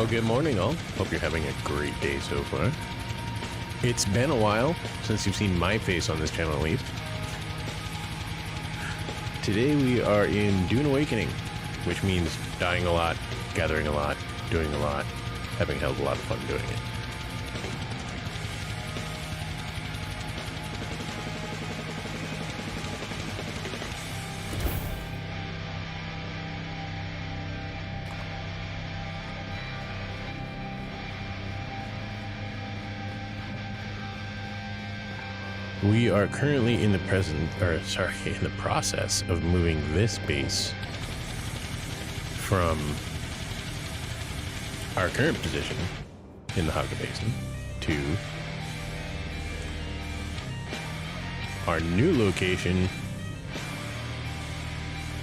Well, good morning, all. Hope you're having a great day so far. It's been a while since you've seen my face on this channel, at least. Today we are in Dune Awakening, which means dying a lot, gathering a lot, doing a lot, having a hell of a lot of fun doing it. We are currently in the process of moving this base from our current position in the Haga Basin to our new location,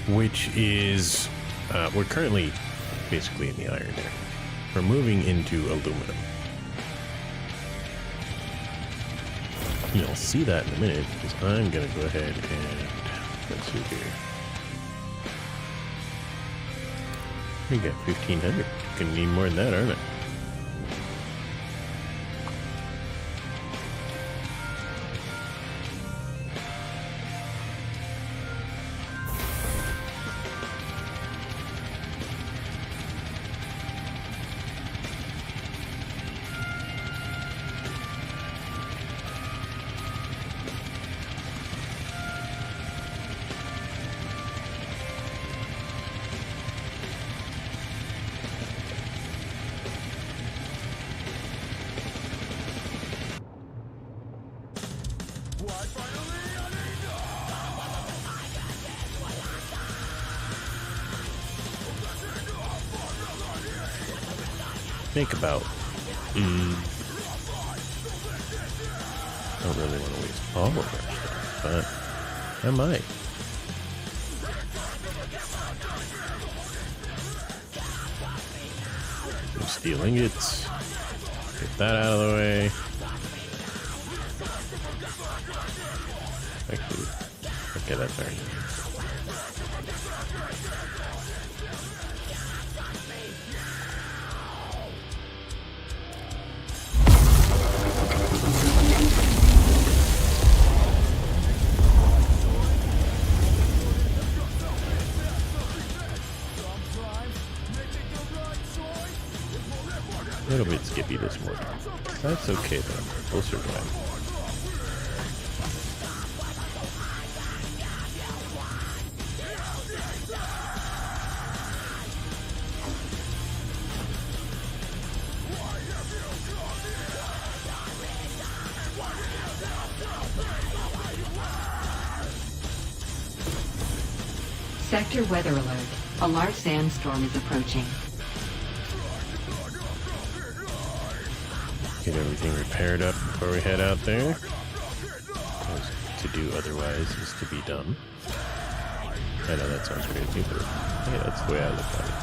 which is, we're currently basically in the iron area. We're moving into aluminum. You'll see that in a minute, because I'm going to go ahead and, let's see here. We got 1,500. Gonna need more than that, aren't I? Think about. Don't really want to waste all of our stuff, but I might. Some steel ingots. Get that out of the way. Actually, okay, that's alright. A little bit skippy this morning. That's okay though. We'll survive. Sector weather alert. A large sandstorm is approaching. Get everything repaired up before we head out there. Because to do otherwise is to be done. I know that sounds crazy, but yeah, that's the way I look at it.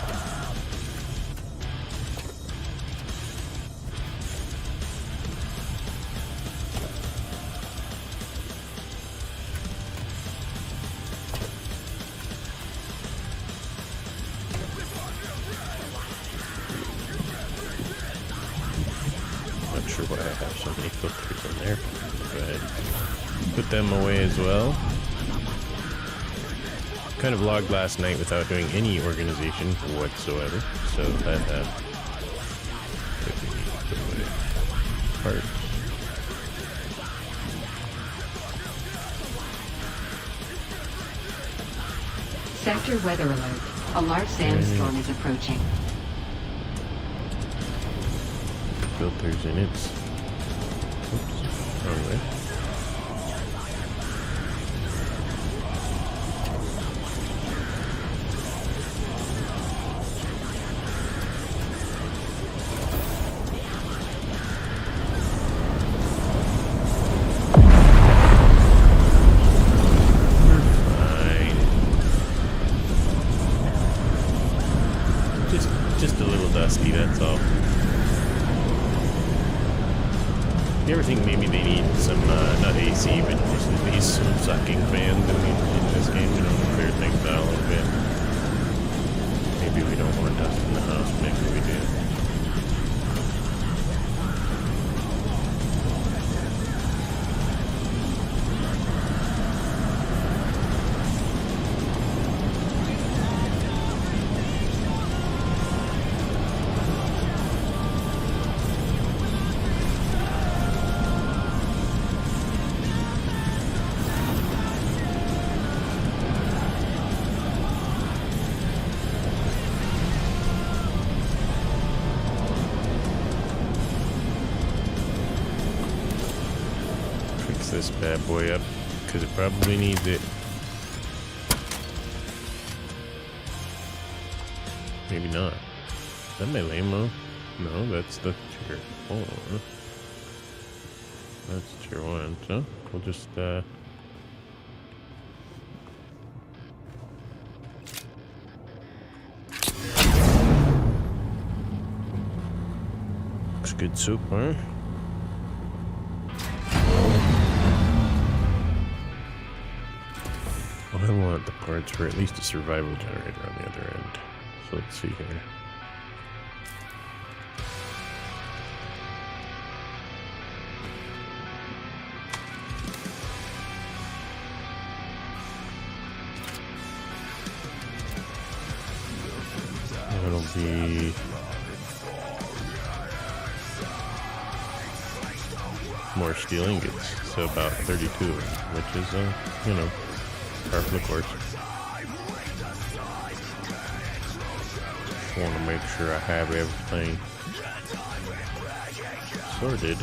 Sure why I have so many filters in there. Go ahead and put them away as well. Kind of logged last night without doing any organization whatsoever, so that quickly need to put away parts. Sector weather alert. A large sandstorm is approaching. Filters in its. Oops, wrong way. We're fine. Just a little dusty, that's all. You ever think maybe they need some, not AC, but just at least some sucking fans in this game, you know, to clear things out a little bit? Maybe we don't want dust in the house, maybe we do. this bad boy up, because it probably needs it. Maybe not. Is that my lame-o? No, that's the tier 4. That's tier 1, so we'll just, looks good so far. I want the parts for at least a survival generator on the other end. So let's see here. That'll be more steel ingots, so about 32, which is, you know, par for the course. Want to make sure I have everything sorted.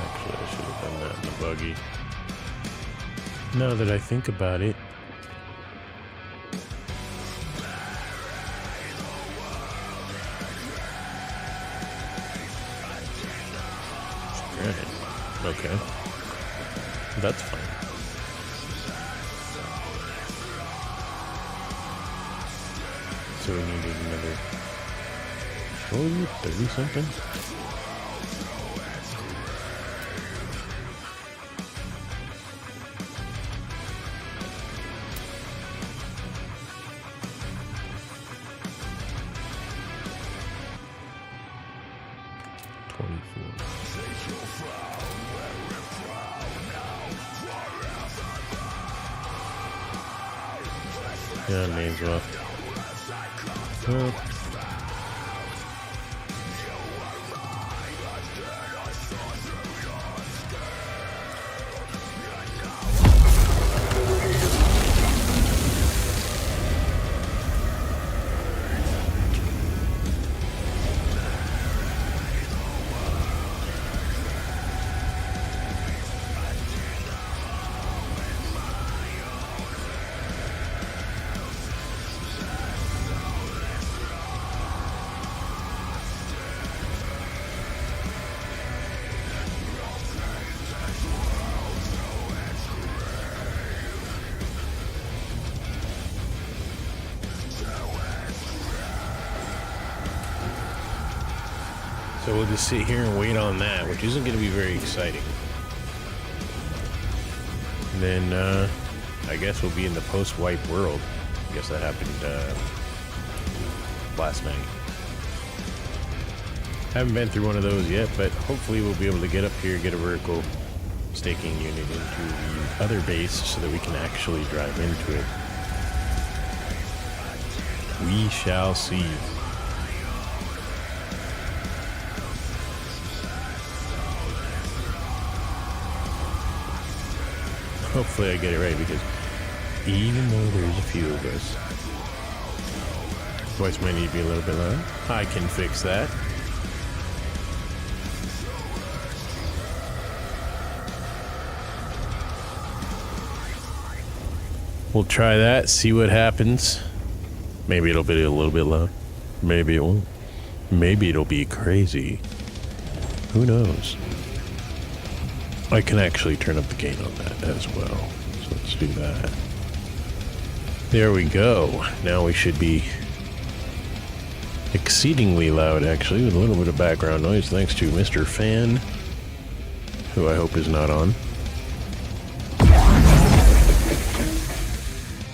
Actually, I should have done that in the buggy. Now that I think about it. Okay. That's fine. So we needed another 30 something? Yeah, may as well. So we'll just sit here and wait on that, which isn't going to be very exciting. And then I guess we'll be in the post-wipe world. I guess that happened last night. Haven't been through one of those yet, but hopefully we'll be able to get up here, get a vertical staking unit into the other base so that we can actually drive into it. We shall see. Hopefully I get it right, because even though there's a few of us, voice might need to be a little bit loud. I can fix that. We'll try that, see what happens. Maybe it'll be a little bit loud. Maybe it won't. Maybe it'll be crazy. Who knows? I can actually turn up the gain on that as well. So let's do that. There we go. Now we should be exceedingly loud, actually, with a little bit of background noise, thanks to Mr. Fan, who I hope is not on.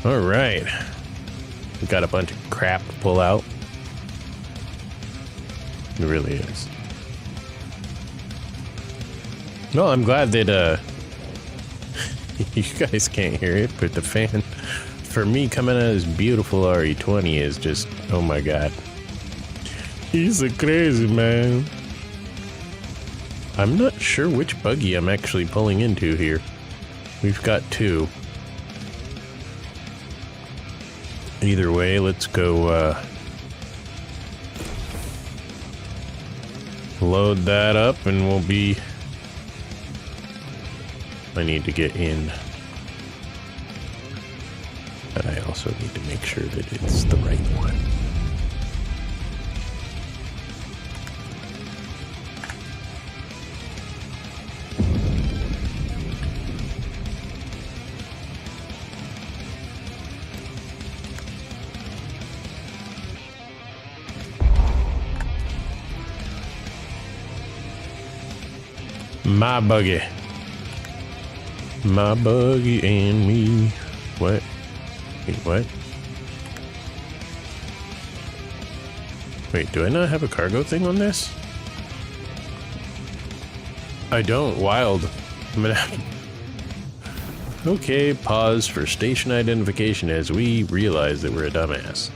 All right. We got a bunch of crap to pull out. It really is. No, I'm glad that, you guys can't hear it, but the fan, for me, coming out of this beautiful RE20 is just, oh my god. He's a crazy man. I'm not sure which buggy I'm actually pulling into here. We've got two. Either way, let's go, load that up and we'll be... I need to get in. But I also need to make sure that it's the right one. My buggy. My buggy and me. What? Wait, what? Wait, do I not have a cargo thing on this? I don't. Wild. I'm gonna have to... Okay, pause for station identification as we realize that we're a dumbass.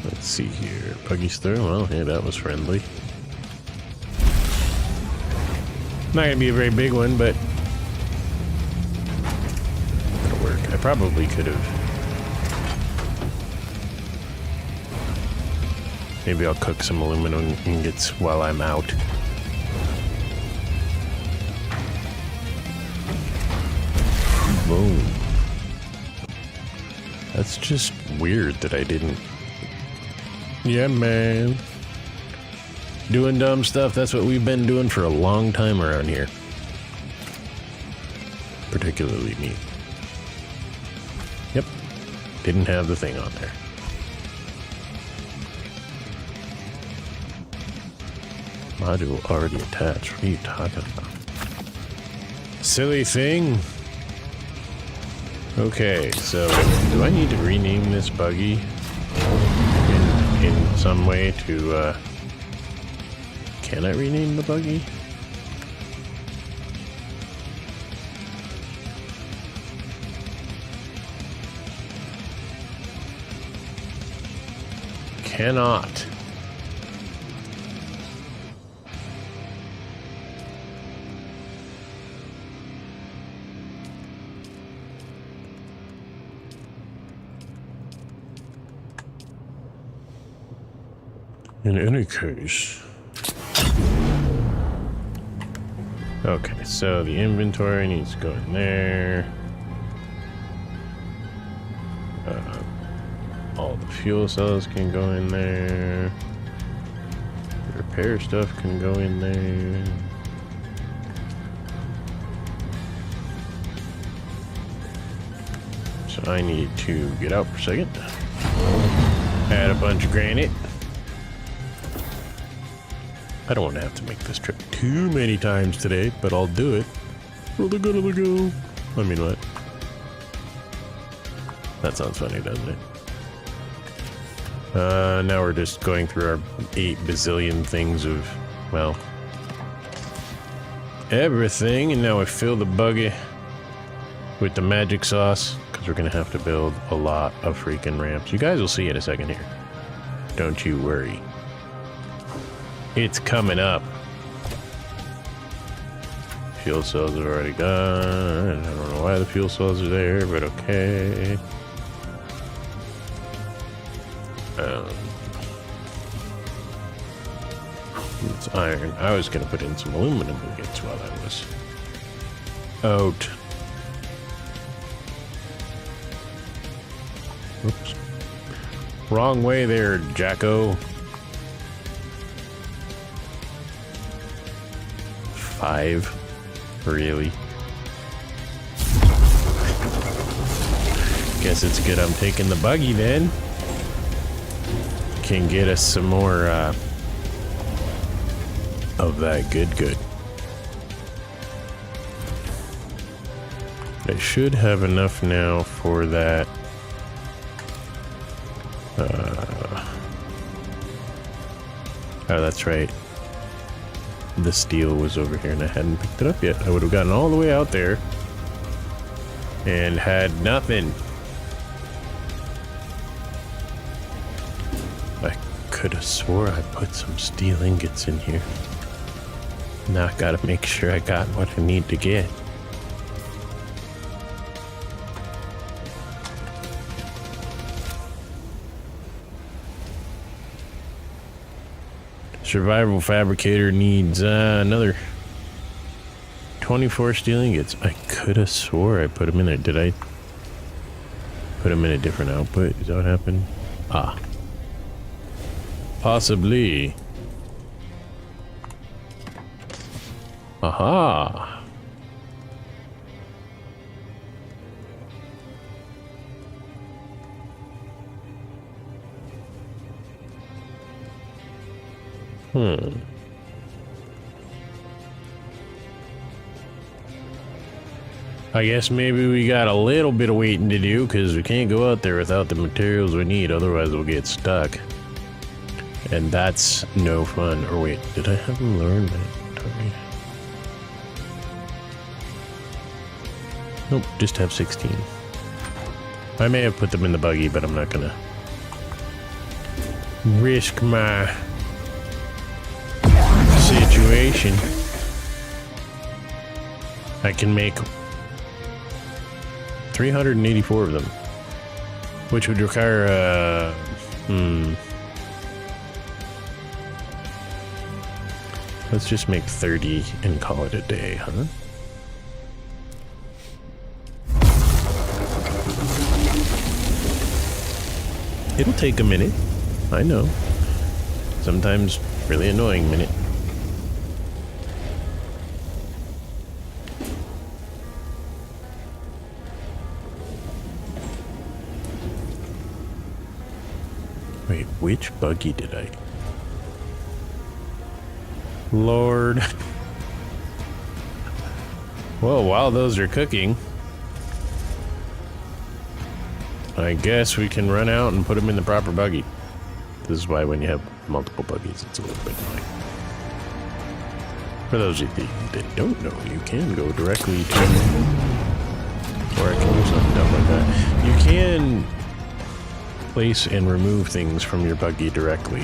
Let's see here. Buggy's through. Well, hey, that was friendly. Not gonna be a very big one, but it'll work. I probably could have. Maybe I'll cook some aluminum ingots while I'm out. Boom. That's just weird that I didn't. Yeah, man. Doing dumb stuff, that's what we've been doing for a long time around here. Particularly me. Yep. Didn't have the thing on there. Module already attached. What are you talking about? Silly thing. Okay, so do I need to rename this buggy in some way to, can I rename the buggy? Cannot. In any case. Okay, so the inventory needs to go in there. All the fuel cells can go in there. The repair stuff can go in there. So I need to get out for a second. Add a bunch of granite. I don't want to have to make this trip too many times today, but I'll do it for the good of the go. I mean, what? That sounds funny, doesn't it? Now we're just going through our 8 bazillion things of, well, everything, and now we fill the buggy with the magic sauce, because we're going to have to build a lot of freaking ramps. You guys will see in a second here. Don't you worry. It's coming up. Fuel cells are already gone. I don't know why the fuel cells are there, but okay. It's iron. I was going to put in some aluminum ingots while I was out. Oops. Wrong way there, Jacko. 5? Really? Guess it's good I'm taking the buggy then. Can get us some more of that good. I should have enough now for that. Oh, that's right. The steel was over here and I hadn't picked it up yet. I would have gotten all the way out there and had nothing. I could have swore I put some steel ingots in here. Now I gotta make sure I got what I need to get. Survival fabricator needs another 24 steel ingots. I could have swore I put them in there. Did I put them in a different output? Is that what happened? Ah. Possibly. Aha. I guess maybe we got a little bit of waiting to do because we can't go out there without the materials we need, otherwise we'll get stuck. And that's no fun. Or wait, did I have them lower in my inventory? Nope, just have 16. I may have put them in the buggy, but I'm not gonna risk my situation. I can make 384 of them, which would require let's just make 30 and call it a day, huh? It'll take a minute, I know. Sometimes really annoying minute. Wait, which buggy did I? Lord. Well, while those are cooking, I guess we can run out and put them in the proper buggy. This is why when you have multiple buggies, it's a little bit annoying. For those of you that don't know, you can go directly to... Or I can do something dumb like that. You can place and remove things from your buggy directly.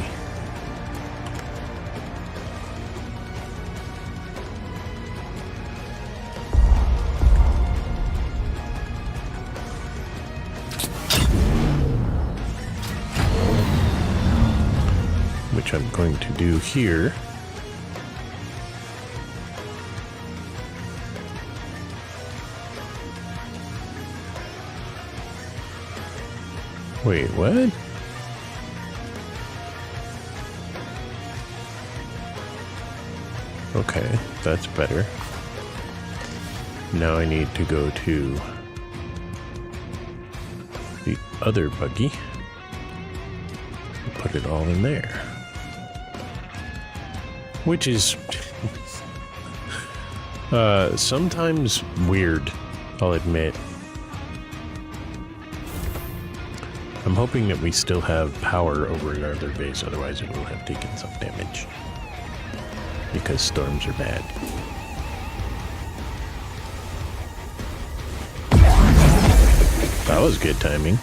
Which I'm going to do here. Wait, what? Okay, that's better. Now I need to go to the other buggy and put it all in there. Which is sometimes weird, I'll admit. I'm hoping that we still have power over our other base, otherwise it will have taken some damage. Because storms are bad. That was good timing.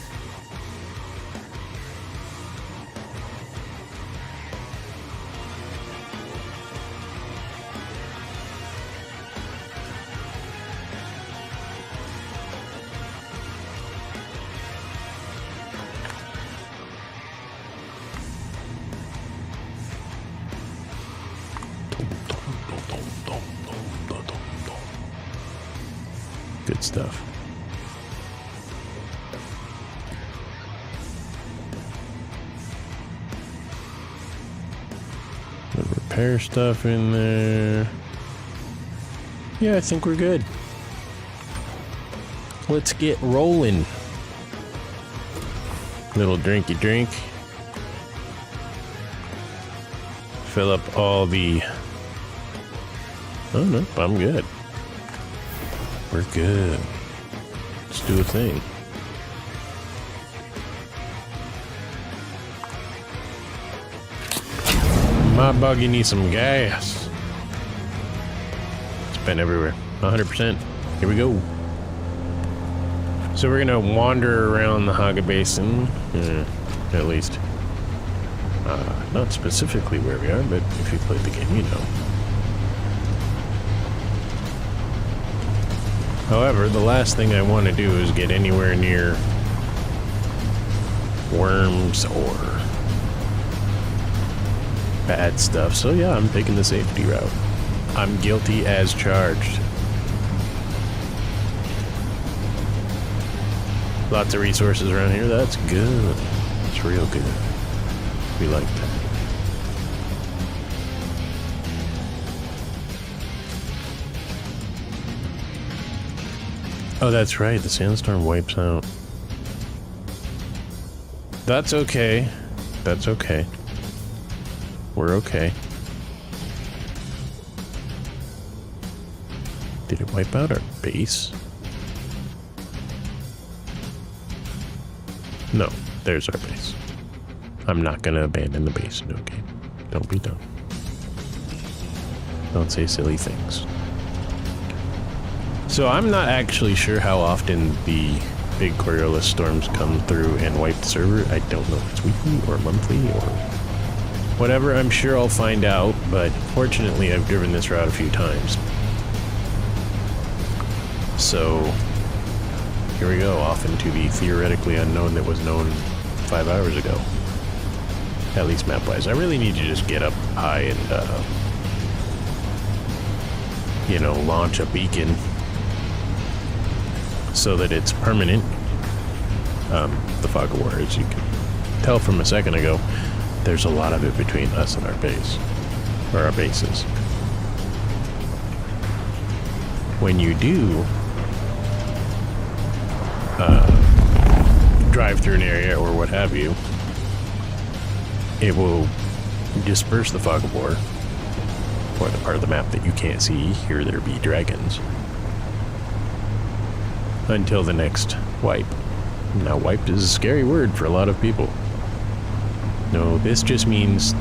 Good stuff. The repair stuff in there. Yeah, I think we're good. Let's get rolling. Little drinky drink. Fill up all the... Oh no, I'm good. We're good. Let's do a thing. My buggy needs some gas. It's been everywhere. 100%. Here we go. So we're gonna wander around the Haga Basin. At least. Not specifically where we are, but if you played the game, you know. However, the last thing I want to do is get anywhere near worms or bad stuff. So yeah, I'm taking the safety route. I'm guilty as charged. Lots of resources around here. That's good. It's real good. We like that. Oh, that's right. The sandstorm wipes out. That's okay. That's okay. We're okay. Did it wipe out our base? No, there's our base. I'm not gonna abandon the base. No game. Don't be dumb. Don't say silly things. So I'm not actually sure how often the big Coriolis storms come through and wipe the server. I don't know if it's weekly or monthly or whatever. I'm sure I'll find out, but fortunately I've driven this route a few times. So here we go, off into the theoretically unknown that was known 5 hours ago. At least map-wise. I really need to just get up high and, you know, launch a beacon so that it's permanent. The fog of war, as you can tell from a second ago, there's a lot of it between us and our base, or our bases. When you do drive through an area or what have you, it will disperse the fog of war, or the part of the map that you can't see. Here there be dragons until the next wipe. Now, wiped is a scary word for a lot of people. No, this just means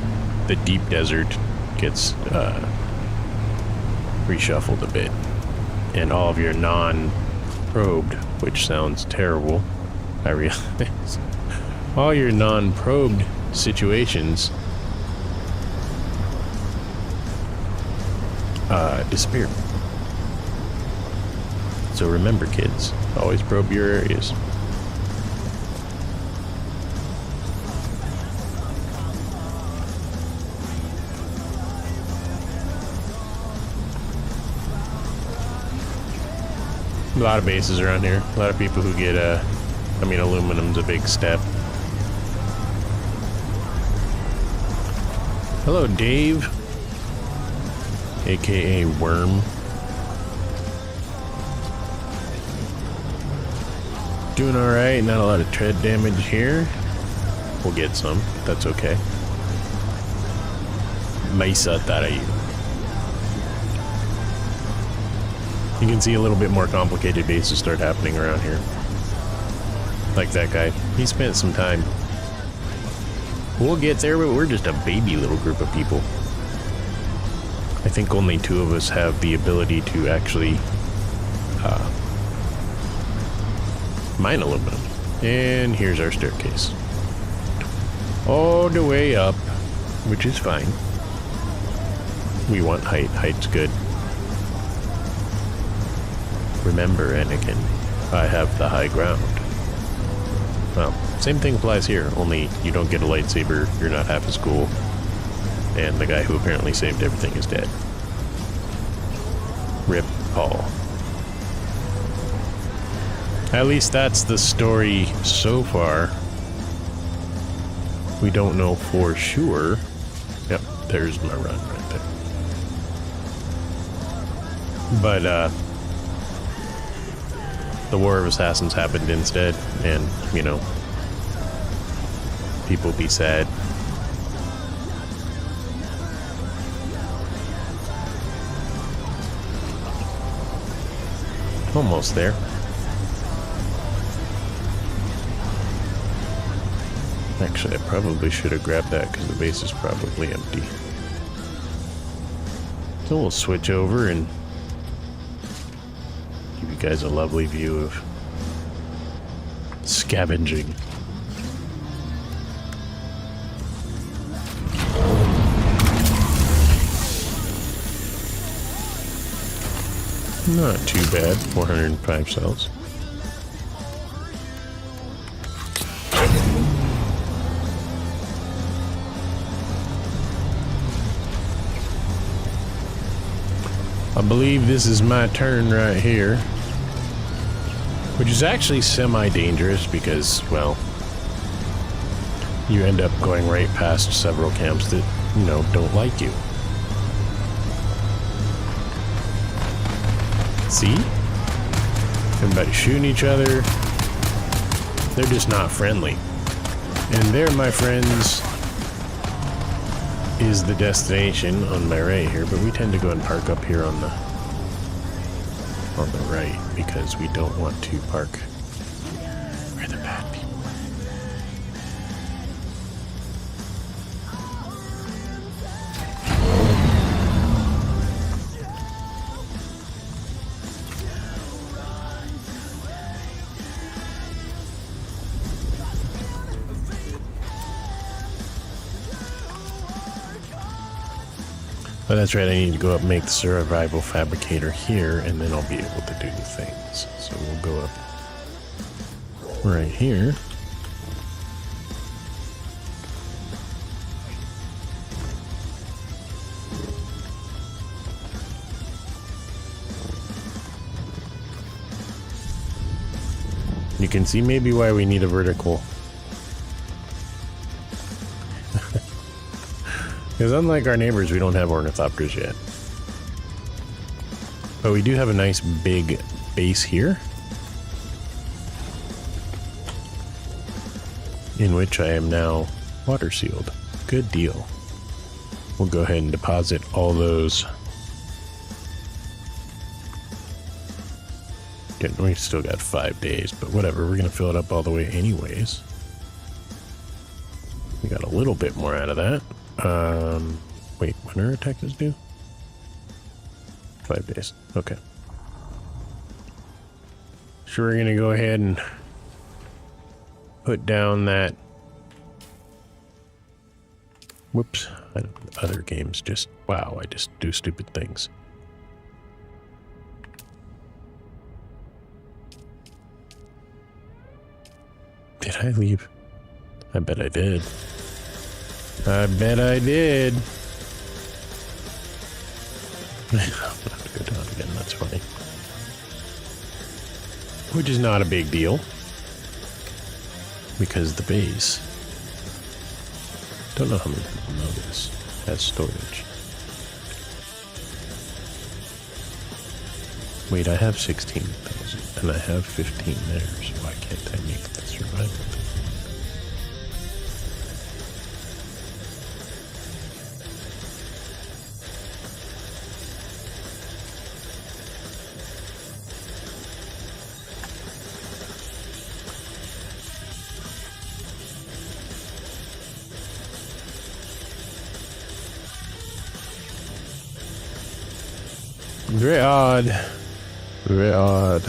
the deep desert gets reshuffled a bit, and all of your non-probed, which sounds terrible, I realize, all your non-probed situations disappear. So remember, kids, always probe your areas. A lot of bases around here. A lot of people who get, I mean, aluminum's a big step. Hello, Dave. AKA Worm. Doing alright, not a lot of tread damage here. We'll get some, that's okay. Mesa Tarayu. You can see a little bit more complicated bases start happening around here. Like that guy. He spent some time. We'll get there, but we're just a baby little group of people. I think only 2 of us have the ability to actually mine aluminum. And here's our staircase. All the way up, which is fine. We want height. Height's good. Remember, Anakin, I have the high ground. Well, same thing applies here, only you don't get a lightsaber, you're not half as cool, and the guy who apparently saved everything is dead. Rip Paul. At least that's the story so far. We don't know for sure. Yep, there's my run right there. But, the War of Assassins happened instead, and, you know, people be sad. Almost there. Actually, I probably should have grabbed that because the base is probably empty. So we'll switch over and give you guys a lovely view of scavenging. Not too bad, 405 cells. I believe this is my turn right here. Which is actually semi-dangerous because, well, you end up going right past several camps that, you know, don't like you. See? Everybody shooting each other. They're just not friendly. And there, my friends, is the destination on my right here, but we tend to go and park up here on the right because we don't want to park where the bad people are. Oh, that's right, I need to go up and make the survival fabricator here, and then I'll be able to do the things. So we'll go up right here. You can see maybe why we need a vertical. Because unlike our neighbors, we don't have ornithopters yet. But we do have a nice big base here, in which I am now water sealed. Good deal. We'll go ahead and deposit all those. We still got 5 days, but whatever. We're going to fill it up all the way anyways. We got a little bit more out of that. Wait, when are our taxes due? 5 days. Okay. So we're going to go ahead and put down that. Whoops. Other games just, wow, I just do stupid things. Did I leave? I bet I did. I bet I did. I'll have to go down again, that's funny. Which is not a big deal. Because the base, don't know how many people know this, has storage. Wait, I have 16,000 and I have 15 there, so why can't I make the survival thing? Very odd. Very odd.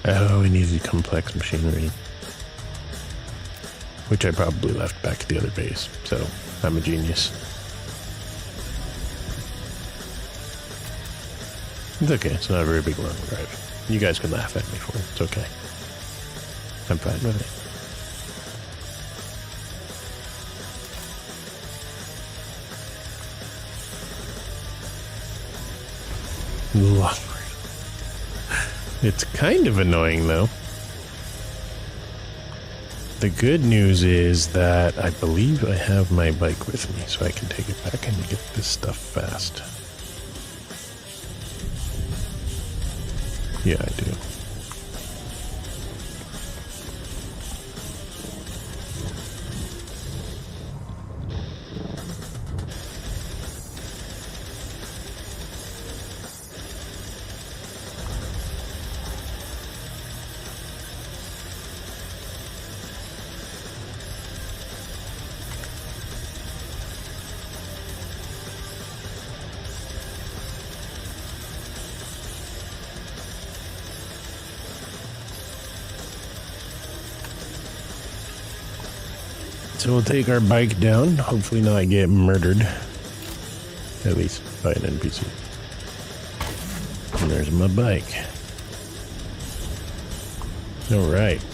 Oh, we needed complex machinery. Which I probably left back at the other base, so I'm a genius. It's okay, it's not a very big long drive. You guys can laugh at me for it, it's okay. I'm fine with it. It's kind of annoying though. The good news is that I believe I have my bike with me, so I can take it back and get this stuff fast. Yeah, I do. So we'll take our bike down, hopefully not get murdered. At least by an NPC. And there's my bike. Alright.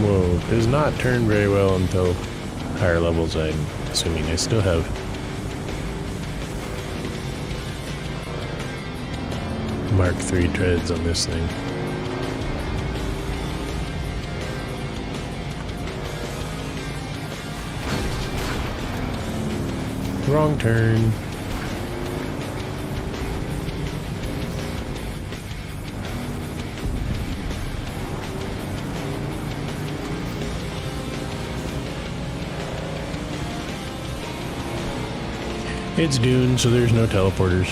Whoa, does not turn very well until higher levels, I'm assuming. I still have Mark III treads on this thing. Wrong turn. It's Dune, so there's no teleporters.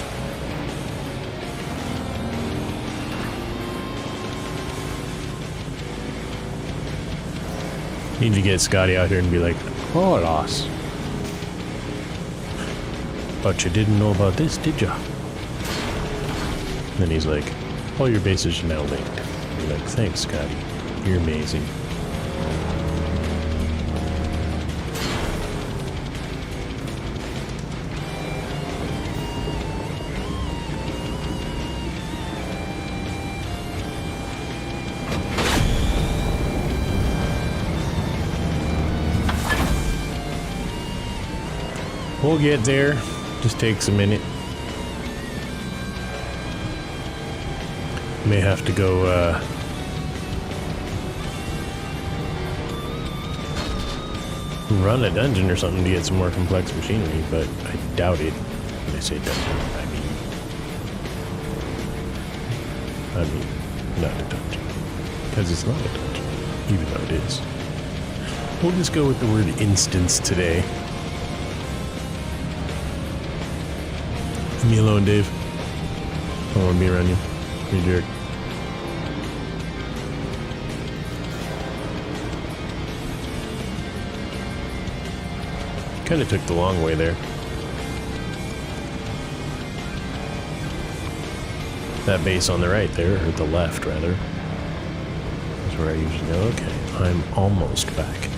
Need to get Scotty out here and be like, oh, loss. But you didn't know about this, did ya? Then he's like, all your bases are now linked. You're like, thanks, Scotty. You're amazing. We'll get there. Just takes a minute. May have to go, run a dungeon or something to get some more complex machinery, but I doubt it. When I say dungeon, I mean, not a dungeon. Because it's not a dungeon, even though it is. We'll just go with the word instance today. Leave me alone, Dave. I don't want to be around you. You're a jerk. Kind of took the long way there. That base on the right there, or the left rather, is where I usually go. Okay, I'm almost back.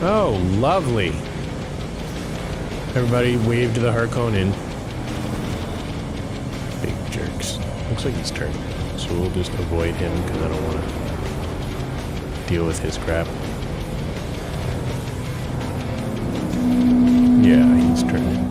Oh, lovely. Everybody wave to the Harkonnen. Big jerks. Looks like he's turning. So we'll just avoid him because I don't want to deal with his crap. Yeah, he's turning.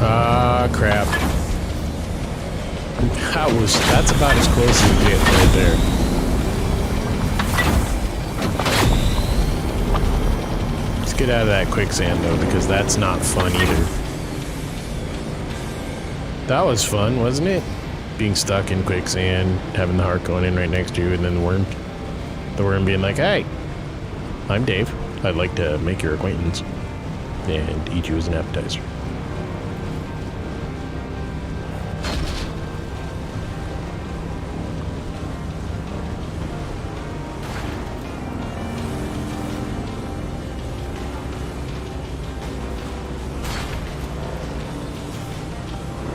Ah, crap. That's about as close as you get right there. Let's get out of that quicksand though, because that's not fun either. That was fun, wasn't it? Being stuck in quicksand, having the Harkonnen right next to you, and then the worm being like, hey, I'm Dave. I'd like to make your acquaintance and eat you as an appetizer.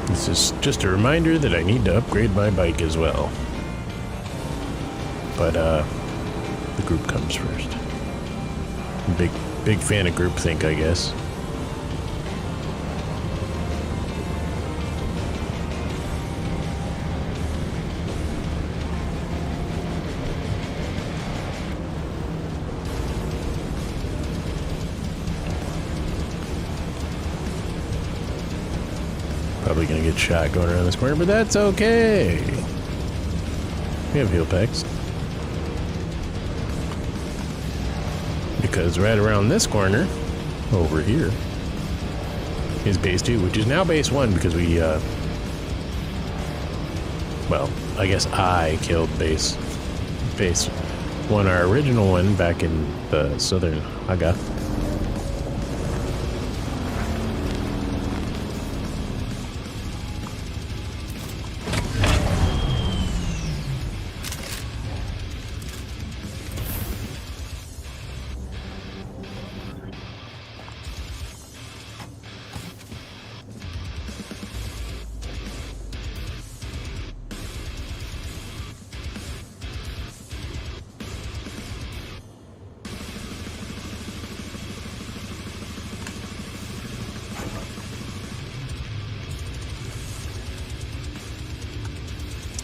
This is just a reminder that I need to upgrade my bike as well. But, the group comes first. Big fan of groupthink, I guess. Probably gonna get shot going around this corner, but that's okay. We have heal packs. Because right around this corner, over here, is base 2, which is now base 1 because we, well, I guess I killed base 1, our original one back in the southern Haga.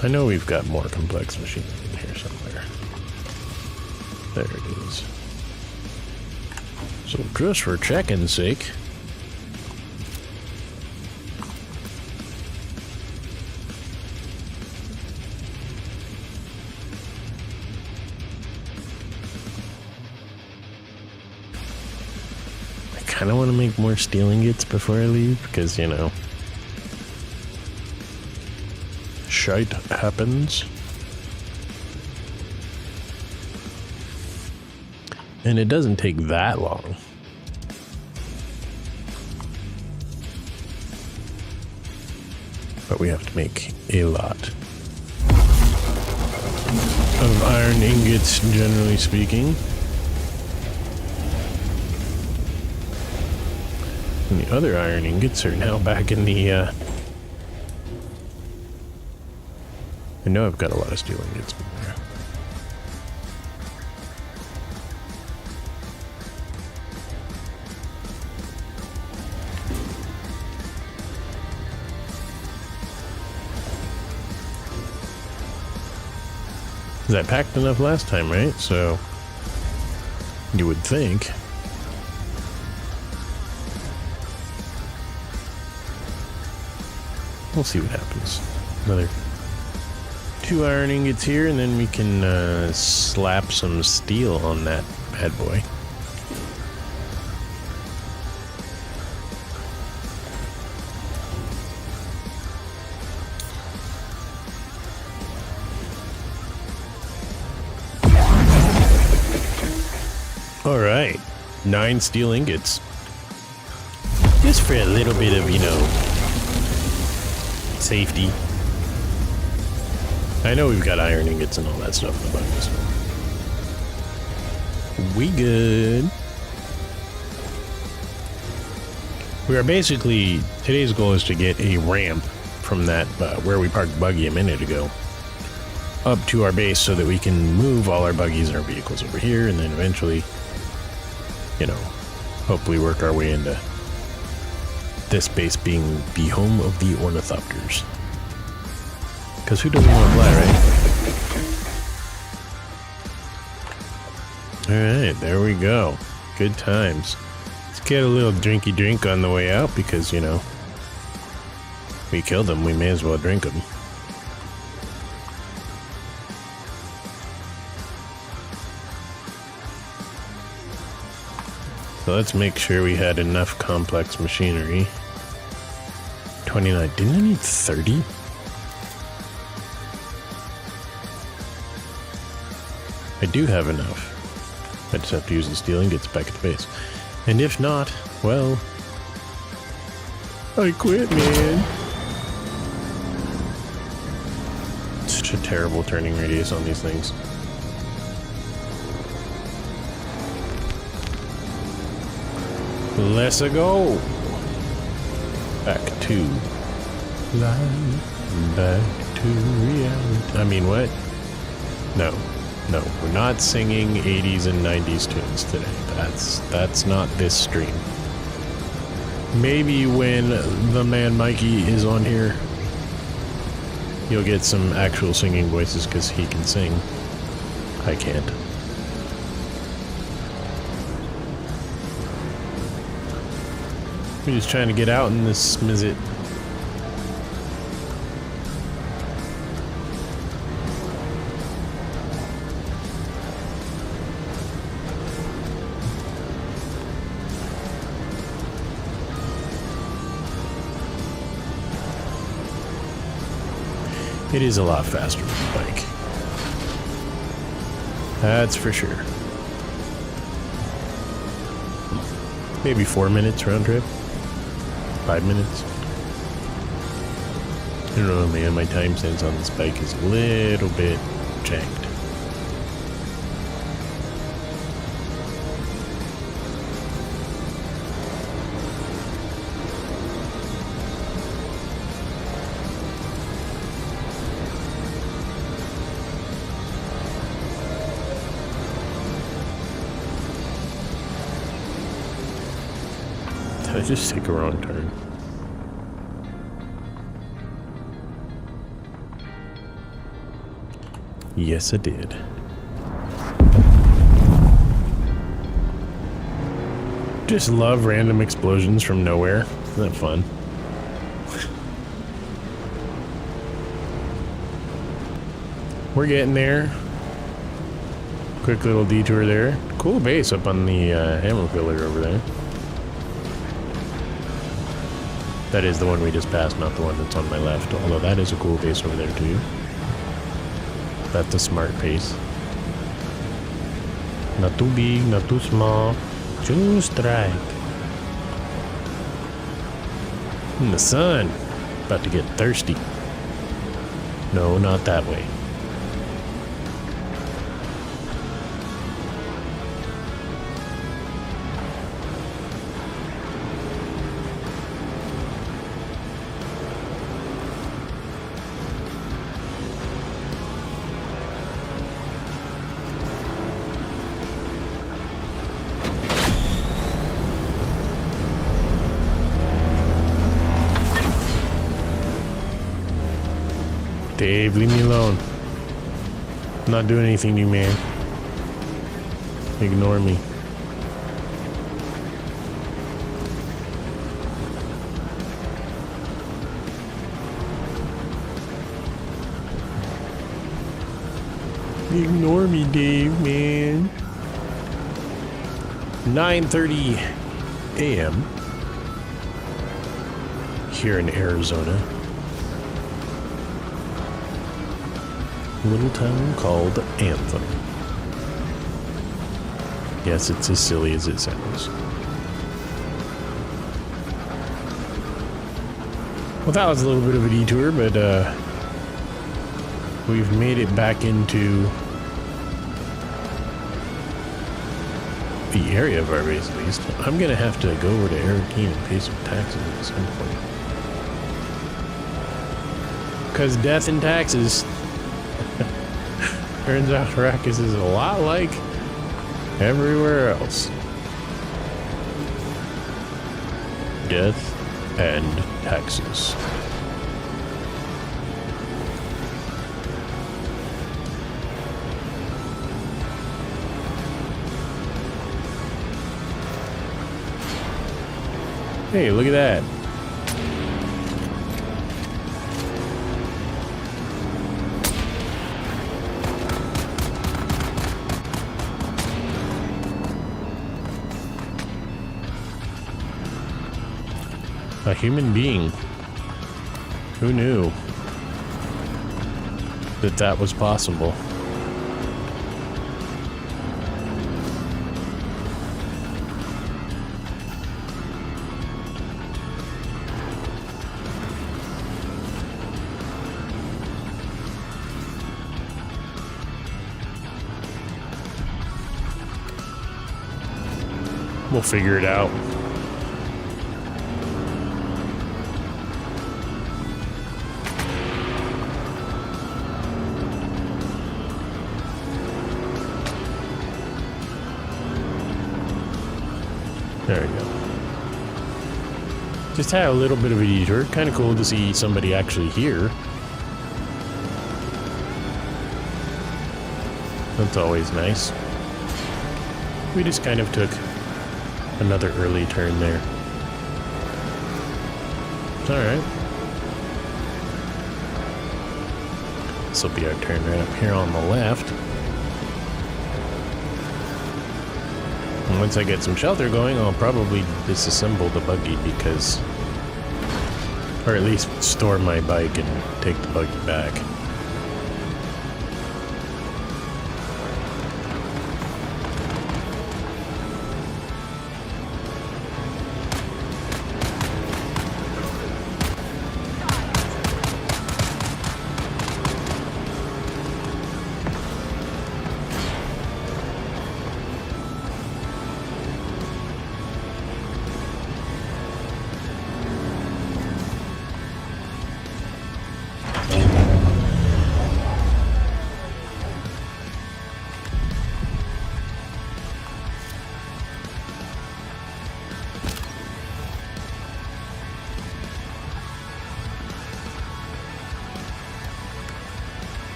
I know we've got more complex machinery in here somewhere. There it is. So just for checking's sake, I kind of want to make more steel ingots before I leave because, you know, shite happens. And it doesn't take that long. But we have to make a lot of iron ingots, generally speaking. And the other iron ingots are now back in the, I know I've got a lot of steel ingots in there. I packed enough last time, right? So you would think. We'll see what happens. Another 2 iron ingots here, and then we can slap some steel on that bad boy. All right, 9 steel ingots. Just for a little bit of, you know, safety. I know we've got iron ingots and all that stuff in the buggy, so we good. We are basically, today's goal is to get a ramp from that, where we parked the buggy a minute ago, up to our base so that we can move all our buggies and our vehicles over here, and then eventually, you know, hopefully work our way into this base being the home of the ornithopters. Because who doesn't want to fly, right? Alright, there we go. Good times. Let's get a little drinky drink on the way out because, you know, we killed them, we may as well drink them. So let's make sure we had enough complex machinery. 29. Didn't I need 30? I do have enough. I just have to use the steel ingots back at the base. And if not, well, I quit, man. Such a terrible turning radius on these things. Let's go. Back to life. Back to reality. I mean, what? No. No, we're not singing 80s and 90s tunes today. That's not this stream. Maybe when the man Mikey is on here, you'll get some actual singing voices because he can sing. I can't. We're just trying to get out in this smizzit. It is a lot faster with the bike. That's for sure. Maybe 4 minutes round trip. 5 minutes. I don't know, man. My time sense on this bike is a little bit janked. Did I just take a wrong turn? Yes, I did. Just love random explosions from nowhere. Isn't that fun? We're getting there. Quick little detour there. Cool base up on the ammo pillar over there. That is the one we just passed, not the one that's on my left. Although that is a cool base over there too. That's a smart pace. Not too big, not too small. Just right. In the sun. About to get thirsty. No, not that way. Dave, leave me alone. I'm not doing anything to you, man. Ignore me. Ignore me, Dave, man. 9:30 a.m. here in Arizona. Little town called Anthem. Yes, it's as silly as it sounds. Well, that was a little bit of a detour, but we've made it back into the area of our base, at least. I'm gonna have to go over to Arakeen and pay some taxes at some point. Because death and taxes. Turns out Arrakis is a lot like everywhere else. Death and taxes. Hey, look at that. A human being. Who knew that that was possible? We'll figure it out. There we go. Just had a little bit of a detour. Kind of cool to see somebody actually here. That's always nice. We just kind of took another early turn there. It's alright. This will be our turn right up here on the left. And once I get some shelter going, I'll probably disassemble the buggy because... or at least store my bike and take the buggy back.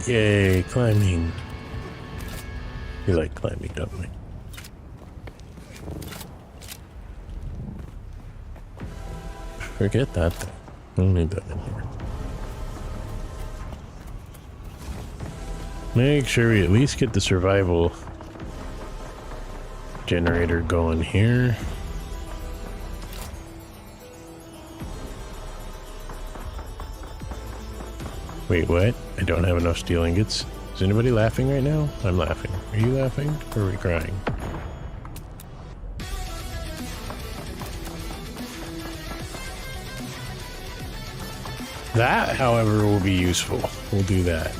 Yay, climbing. We like climbing, don't we? Forget that thing. I don't need that in here. Make sure we at least get the survival generator going here. Wait, what? I don't have enough steel ingots. Is anybody laughing right now? I'm laughing. Are you laughing? Or are we crying? That, however, will be useful. We'll do that.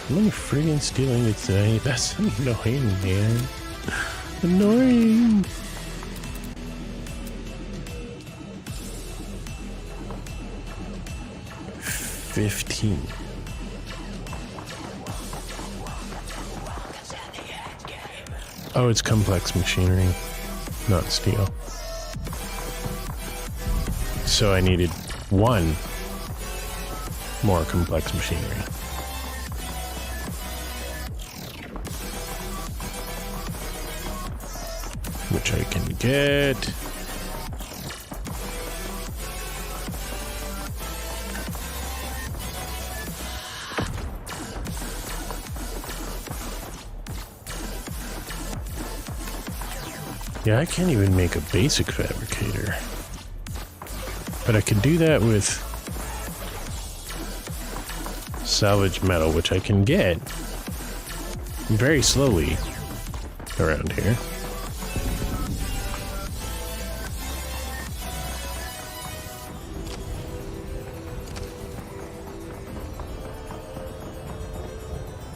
How many friggin' steel ingots today? That's annoying, man. Annoying. $15. Oh, it's complex machinery, not steel. So I needed one more complex machinery. Which I can get. Yeah, I can't even make a basic fabricator. But I can do that with salvage metal, which I can get very slowly around here.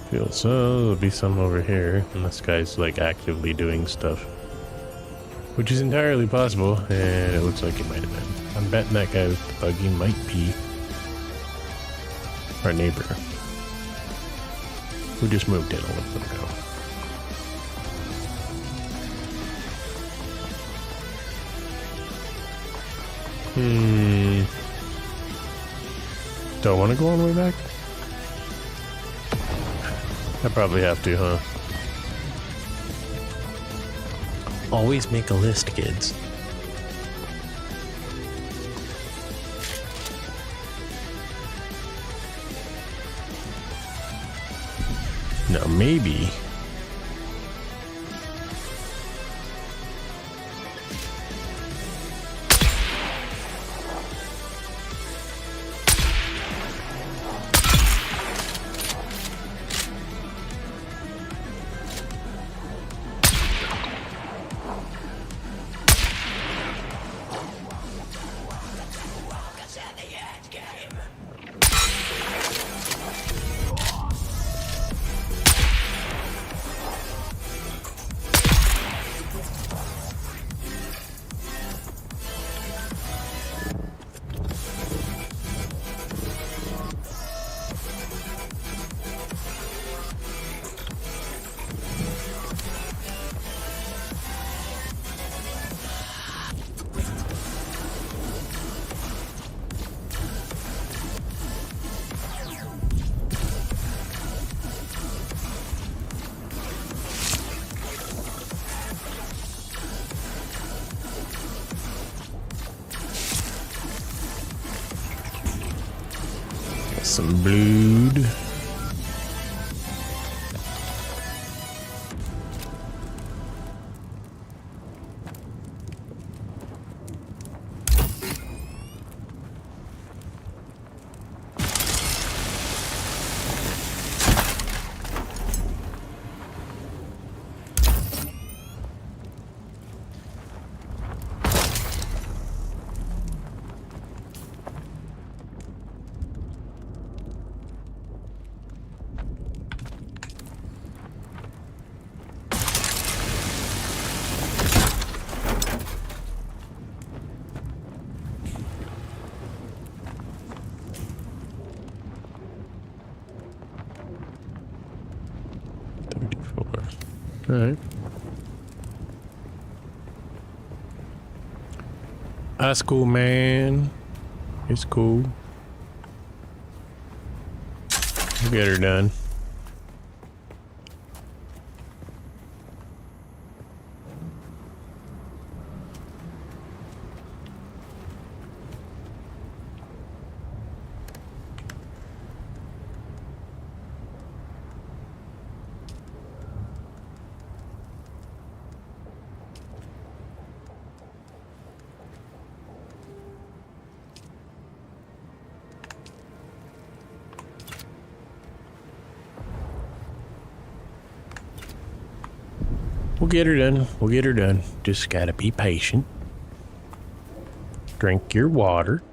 Feel so there'll be some over here, and this guy's like actively doing stuff. Which is entirely possible, and it looks like it might have been. I'm betting that guy with the buggy might be our neighbor, who just moved in a little bit ago. Do I want to go all the way back? I probably have to, huh? Always make a list, kids. Now, maybe... some blood. All right. That's cool, man. It's cool. We'll get her done. We'll get her done. We'll get her done. Just gotta be patient. Drink your water.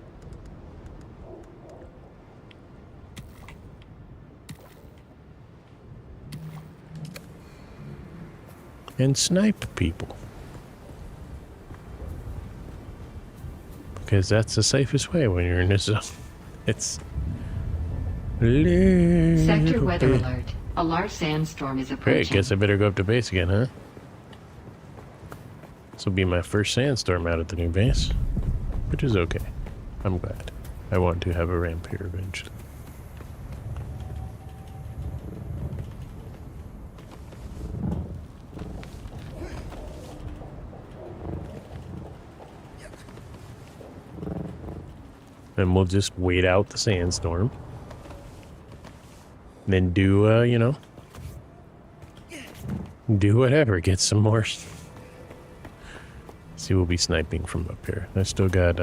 And snipe people. Because that's the safest way when you're in this zone. It's... Sector weather alert. A large sandstorm is approaching. Great, guess I better go up to base again, huh? This will be my first sandstorm out at the new base, which is okay. I'm glad. I want to have a ramp here eventually. And we'll just wait out the sandstorm. Then do, you know, do whatever. Get some more. See, we'll be sniping from up here. I still got,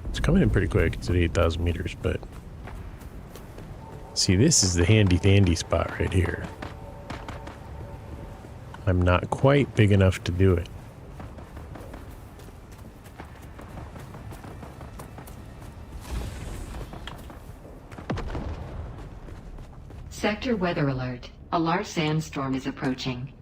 it's coming in pretty quick. It's at 8,000 meters, but... See, this is the handy-dandy spot right here. I'm not quite big enough to do it. Sector weather alert. A large sandstorm is approaching.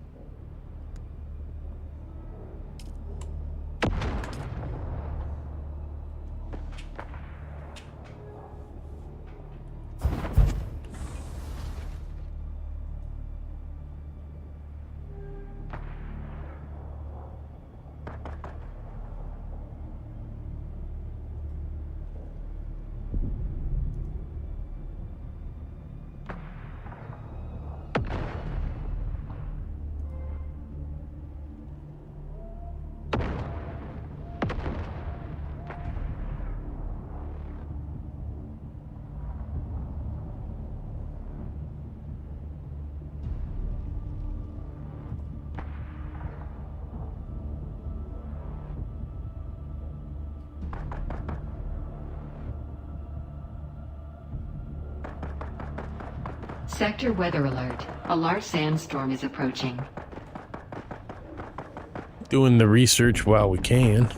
Sector weather alert. A large sandstorm is approaching. Doing the research while we can.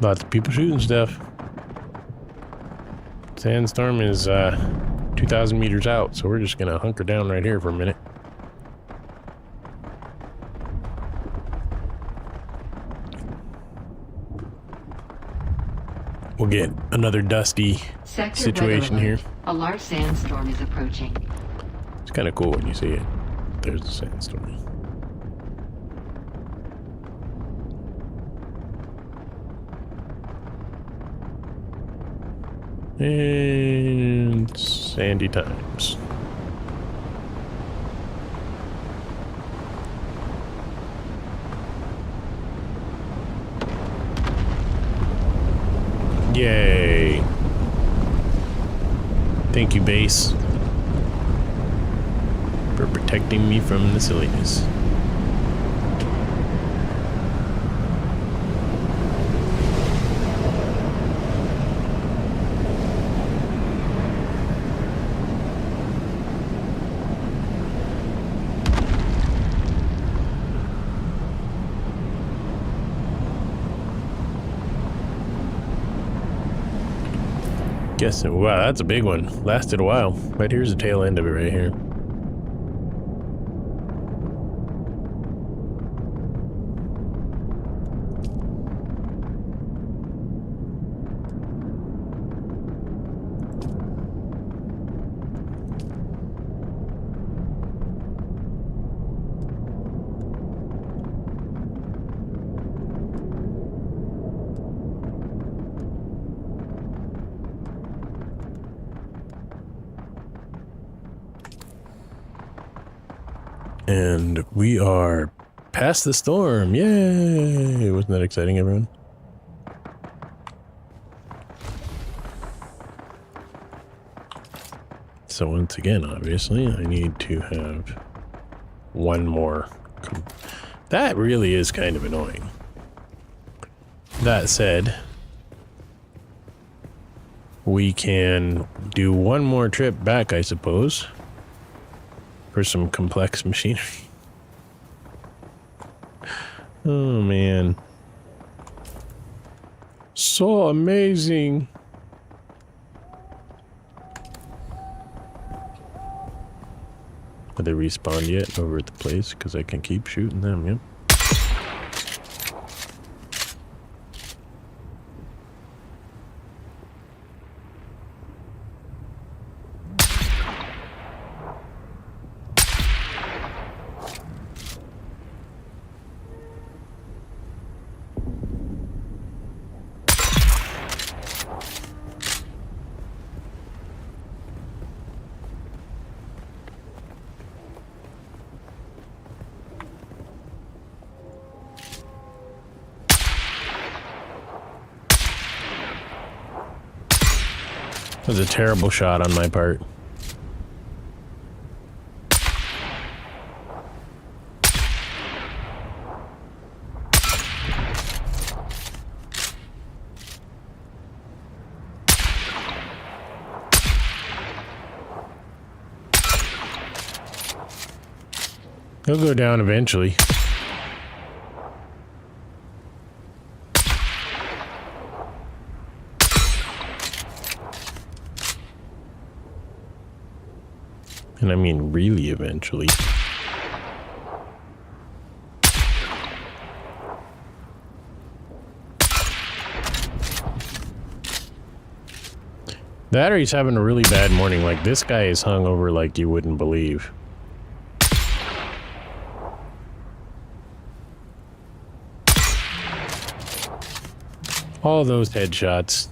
Lots of people shooting stuff. Sandstorm is 2,000 meters out, so we're just gonna hunker down right here for a minute. We'll get another dusty Sector situation weather here. alert. A large sandstorm is approaching. It's kind of cool when you see it. There's the sandstorm. And sandy times. Yay. Thank you, base, for protecting me from the silliness. Guessing. Wow, that's a big one. Lasted a while. Right here's the tail end of it right here. And we are past the storm. Yay! Wasn't that exciting, everyone? So once again, obviously, I need to have one more. That really is kind of annoying. That said, we can do one more trip back, I suppose. For some complex machinery. Oh man. So amazing. Have they respawned yet over at the place? Because I can keep shooting them, yep. That was a terrible shot on my part. He'll go down eventually. And I mean really eventually. That or he's having a really bad morning. Like, this guy is hungover like you wouldn't believe. All those headshots.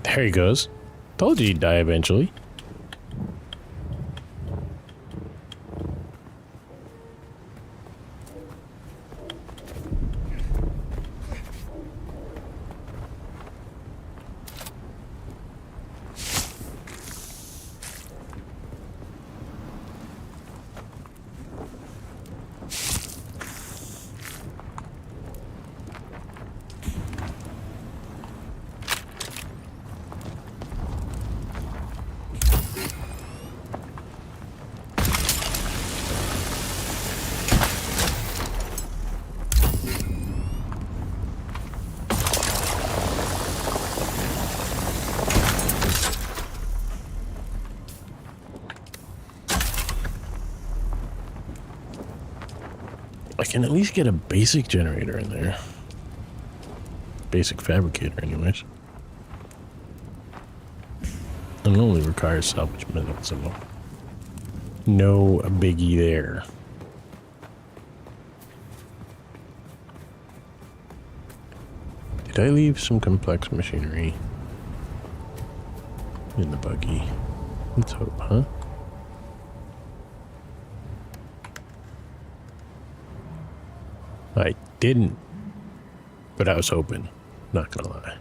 There he goes. Told you he'd die eventually. I can at least get a basic generator in there. Basic fabricator, anyways. And it only requires salvage metal, so no biggie there. Did I leave some complex machinery in the buggy? Let's hope, huh? I didn't, but I was hoping, not gonna lie.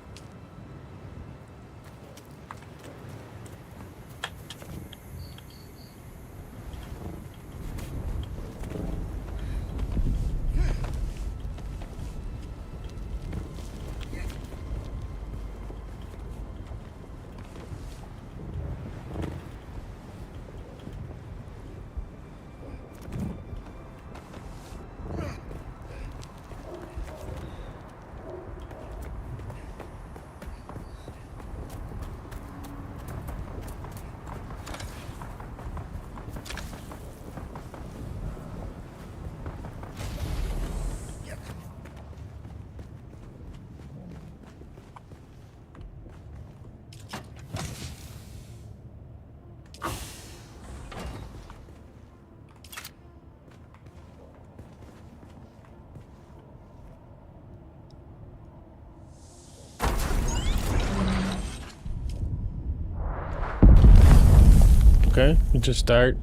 Okay, we just start.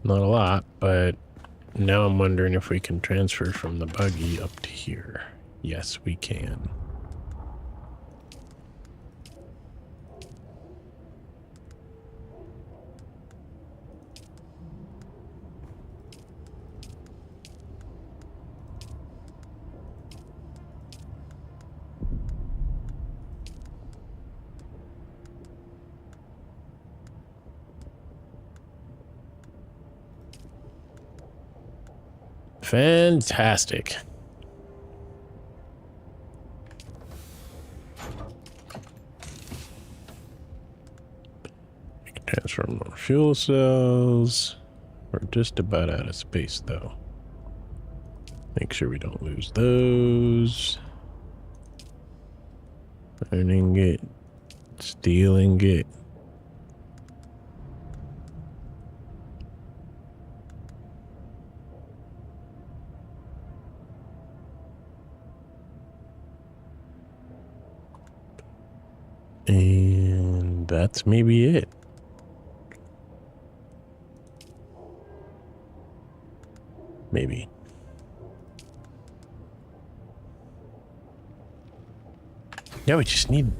Not a lot, but now I'm wondering if we can transfer from the buggy up to here. Yes, we can. Fantastic. We can transfer more fuel cells. We're just about out of space, though. Make sure we don't lose those. Earning it. Stealing it. And that's maybe it. Maybe. Yeah, we just need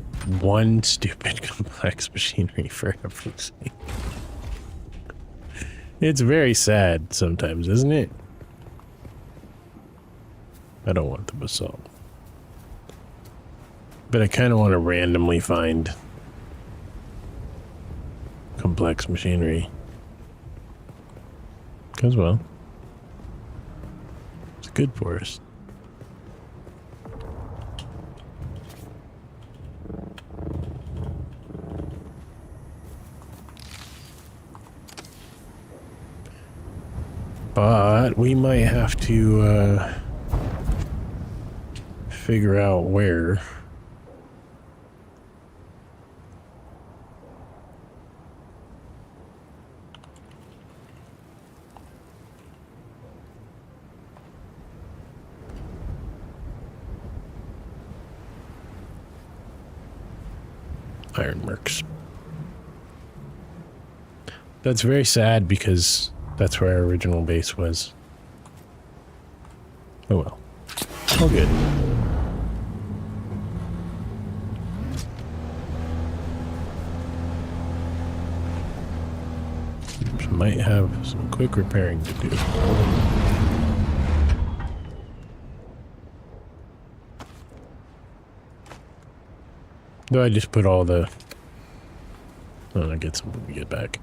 one stupid complex machinery for everything. It's very sad sometimes, isn't it? I don't want the basalt. But I kind of want to randomly find complex machinery. Because, well, it's good for us. But we might have to figure out where. Ironworks. That's very sad because that's where our original base was. Oh well. All good. Might have some quick repairing to do. Though I just put all the... Oh, I get some when we get back.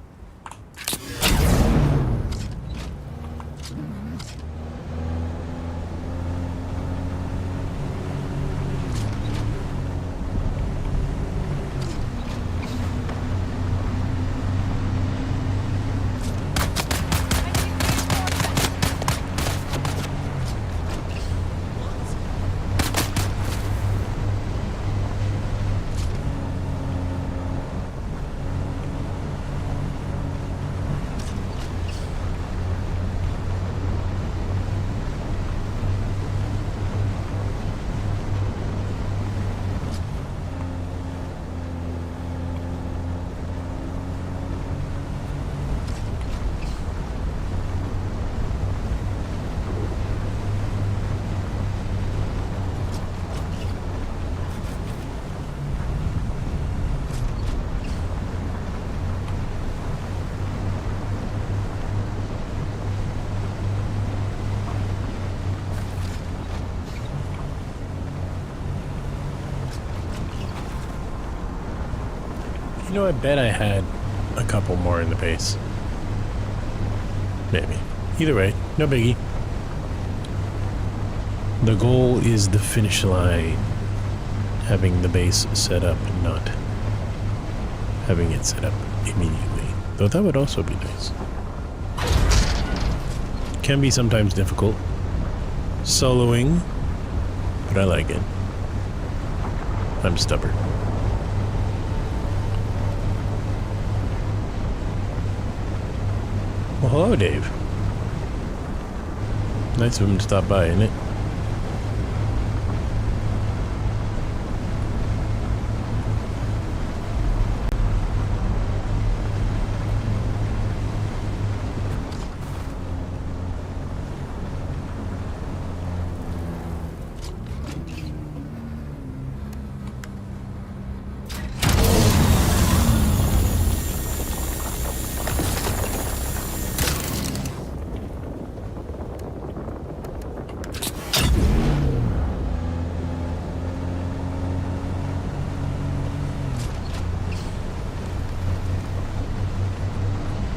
You know, I bet I had a couple more in the base. Maybe. Either way, no biggie. The goal is the finish line. Having the base set up and not having it set up immediately. Though that would also be nice. Can be sometimes difficult. Soloing. But I like it. I'm stubborn. Well, hello, Dave. Nice of him to stop by, isn't it?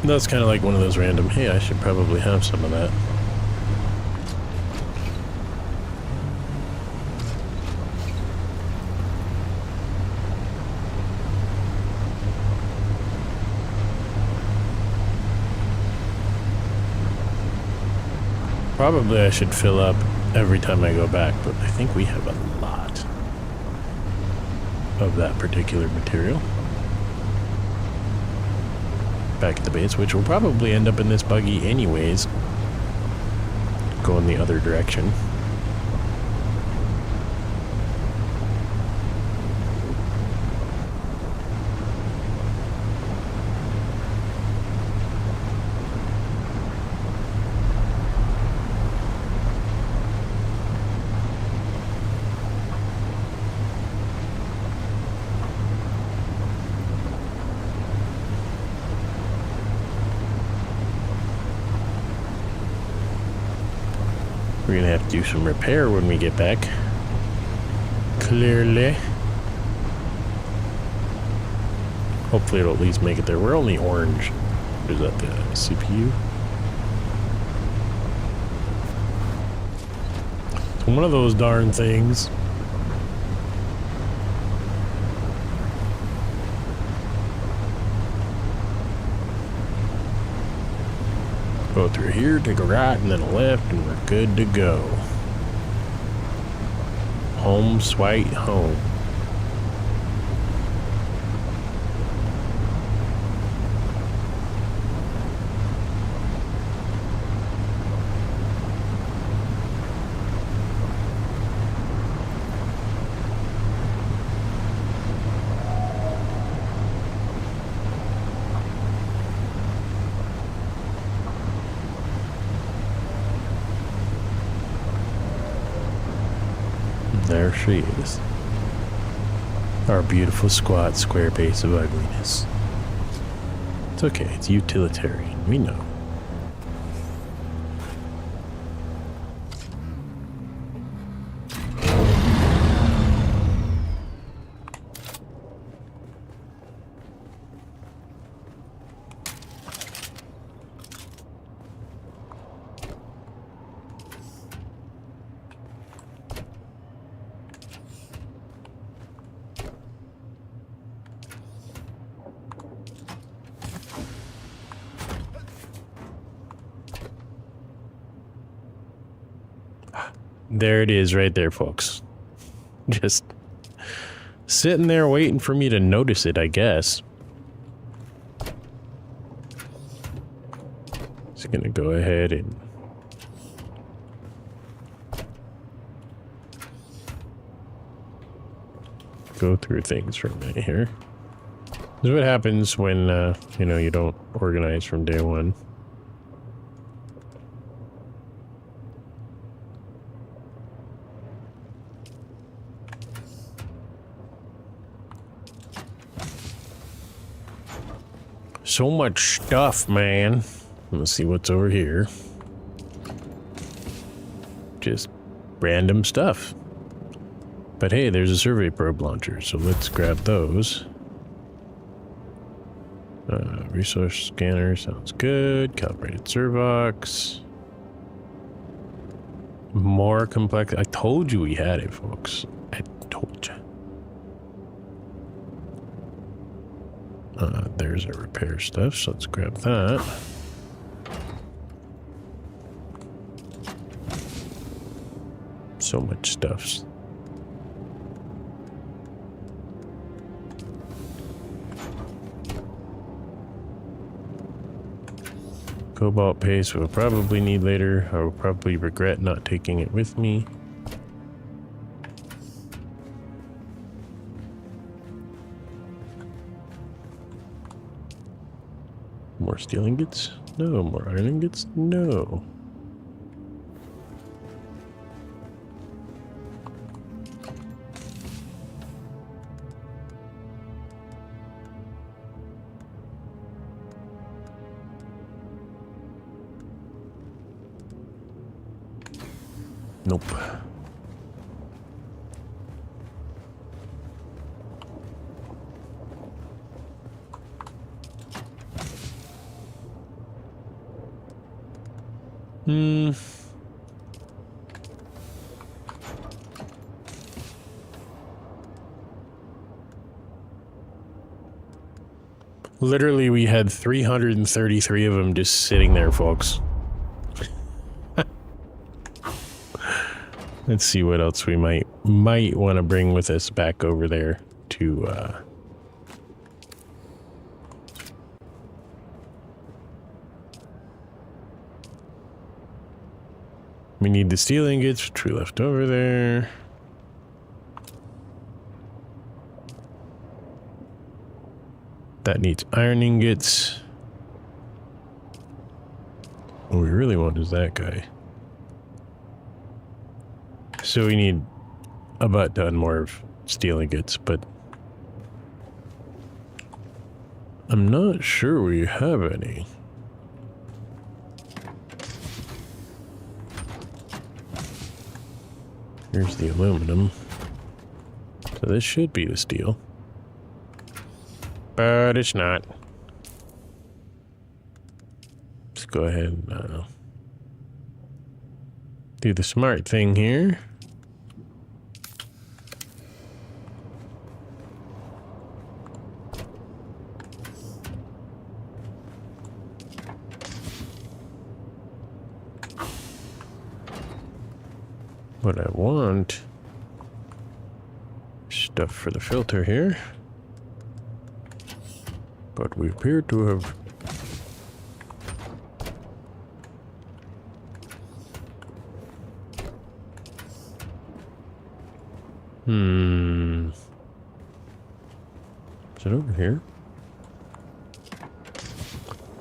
That's kind of like one of those random, hey, I should probably have some of that. Probably I should fill up every time I go back, but I think we have a lot of that particular material back at the base, which will probably end up in this buggy anyways, going the other direction. We're gonna have to do some repair when we get back. Clearly. Hopefully it'll at least make it there. We're only orange. Is that the CPU? It's one of those darn things. Go through here, take a right, and then a left, and we're good to go. Home sweet home. There she is. Our beautiful squat square base of ugliness. It's okay, it's utilitarian, we know. There it is right there, folks. Just sitting there waiting for me to notice it, I guess. Just gonna go ahead and go through things for a minute here. This is what happens when, you know, you don't organize from day one. So much stuff, man. Let's see what's over here. Just random stuff. But hey, there's a survey probe launcher, so let's grab those. Resource scanner sounds good. Calibrated Servox. More complex. I told you we had it, folks. I told you. There's our repair stuff, so let's grab that. So much stuff. Cobalt paste we'll probably need later. I will probably regret not taking it with me. More steel ingots? No. More iron ingots? No. Nope. Hmm. Literally, we had 333 of them just sitting there, folks. Let's see what else we might want to bring with us back over there to we need the steel ingots, which we left over there. That needs iron ingots. What we really want is that guy. So we need a butt ton more of steel ingots, but I'm not sure we have any. Here's the aluminum. So this should be the steel. But it's not. Let's go ahead and do the smart thing here. What I want, stuff for the filter here. But we appear to have is it over here?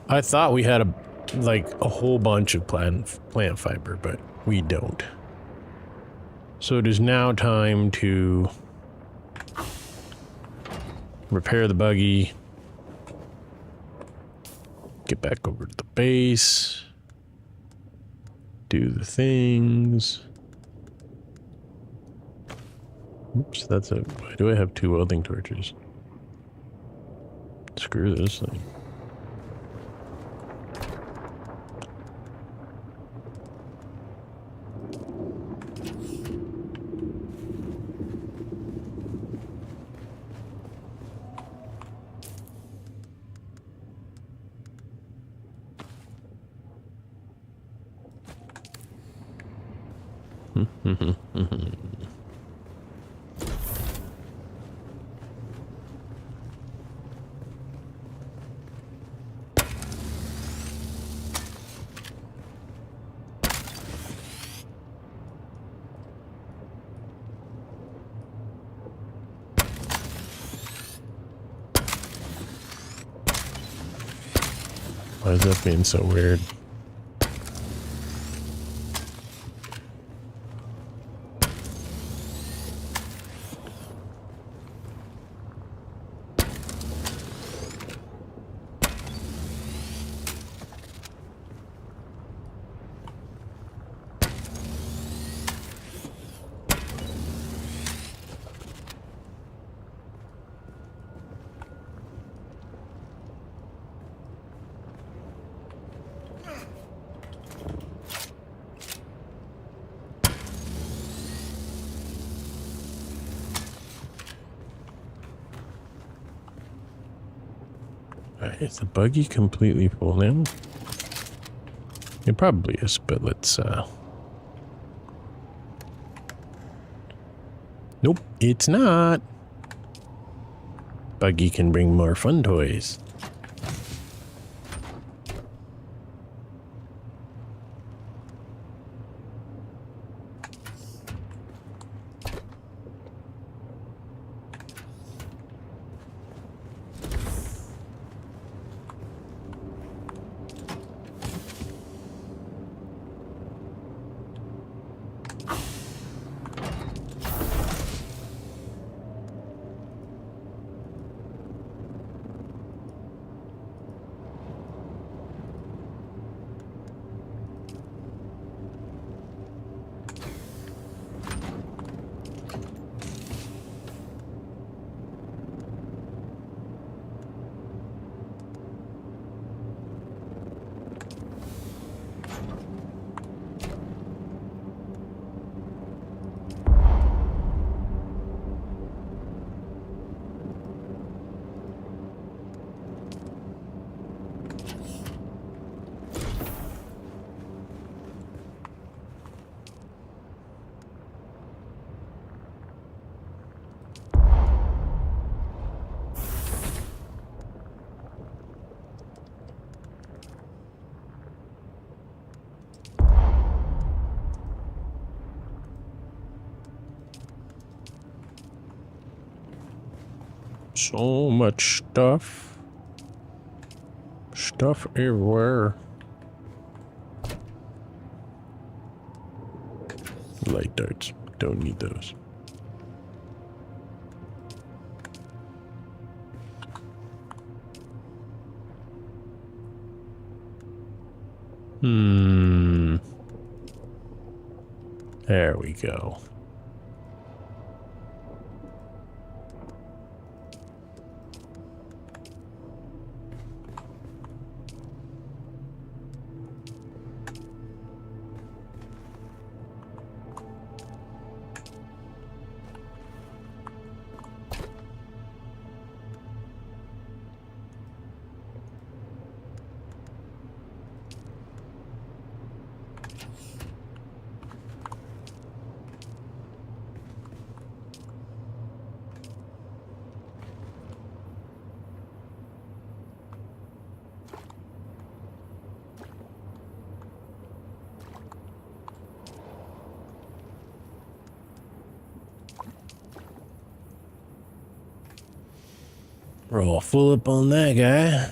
I thought we had a whole bunch of plant fiber, but we don't. So it is now time to repair the buggy. Get back over to the base. Do the things. Oops, that's a... Why do I have 2 welding torches? Screw this thing. Why is that being so weird? Alright, is the buggy completely full now? It probably is, but let's nope, it's not. Buggy can bring more fun toys. So much stuff. Stuff everywhere. Light darts. Don't need those. There we go. We're all full up on that guy.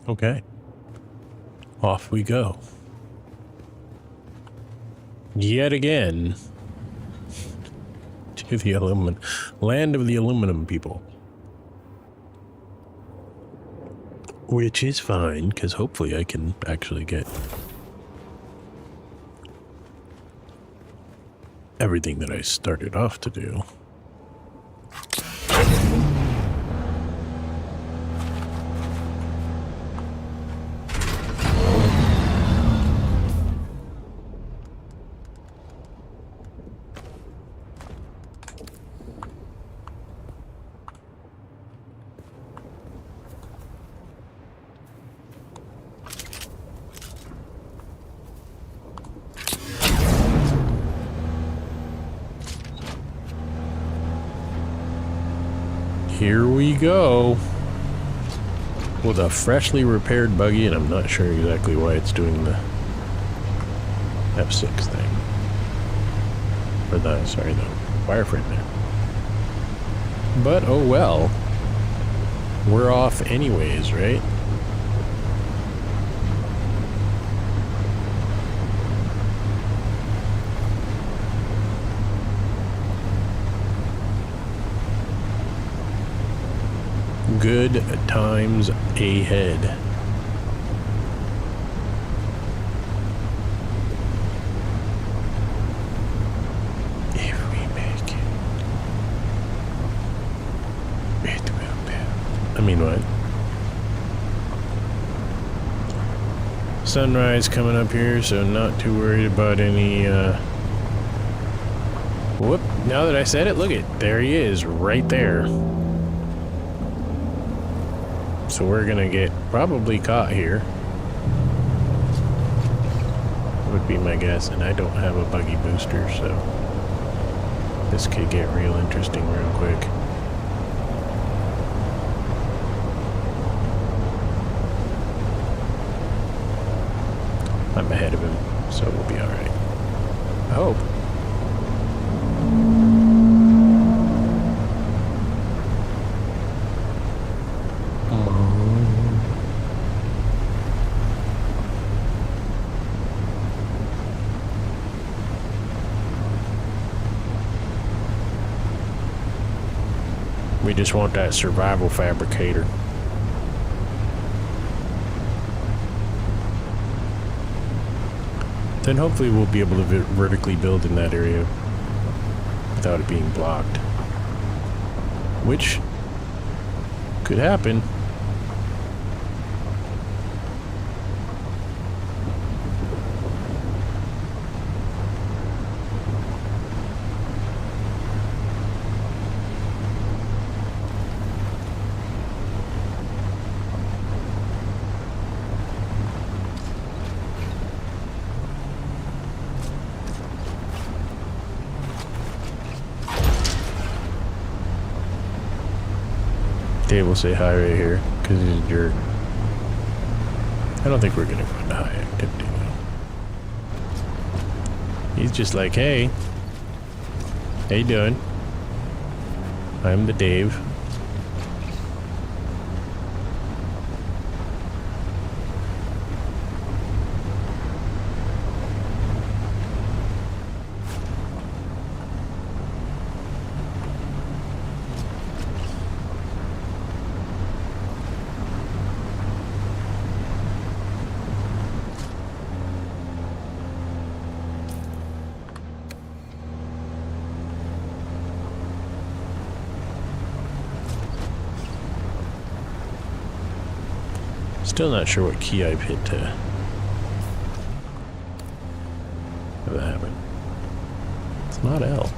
Okay. Off we go. Yet again. To the land of the aluminum people. Which is fine, because hopefully I can actually get everything that I started off to do. Here we go. With a freshly repaired buggy, and I'm not sure exactly why it's doing the F6 thing. Or the, sorry, the wireframe there. But oh well. We're off anyways, right? Good times ahead. If we make it, it will be. I mean, what? Sunrise coming up here, so not too worried about any, whoop. Now that I said it, look it. There he is, right there. So we're gonna get probably caught here. Would be my guess, and I don't have a buggy booster, so this could get real interesting real quick. I'm ahead of him, so we'll be alright. I hope. We just want that survival fabricator. Then hopefully we'll be able to vertically build in that area without it being blocked. Which could happen. Dave will say hi right here, because he's a jerk. I don't think we're going to go into high activity, though. He's just like, hey. How you doing? I'm the Dave. Still not sure what key I've hit to have that happen. It's not L.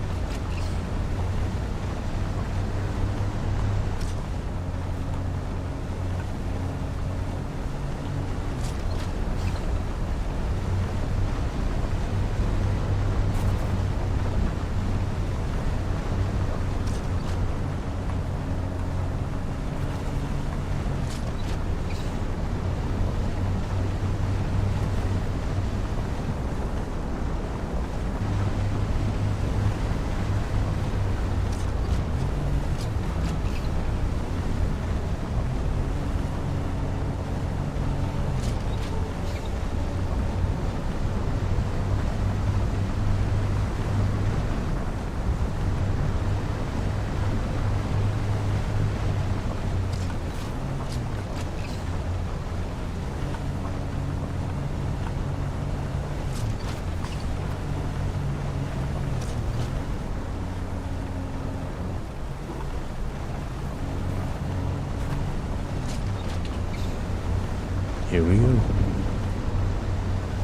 Here we go.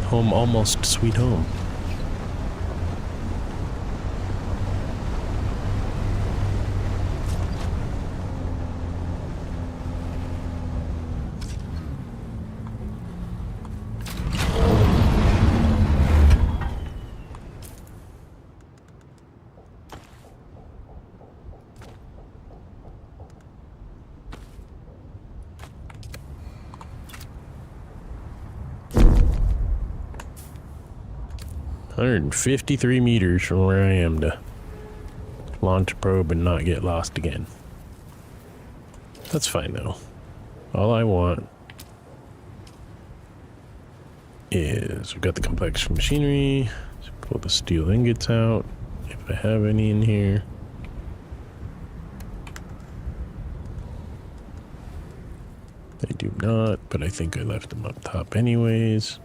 Home almost sweet home. 153 meters from where I am to launch a probe and not get lost again. That's fine though. All I want is we've got the complex machinery. Let's pull the steel ingots out if I have any in here. I do not, but I think I left them up top anyways.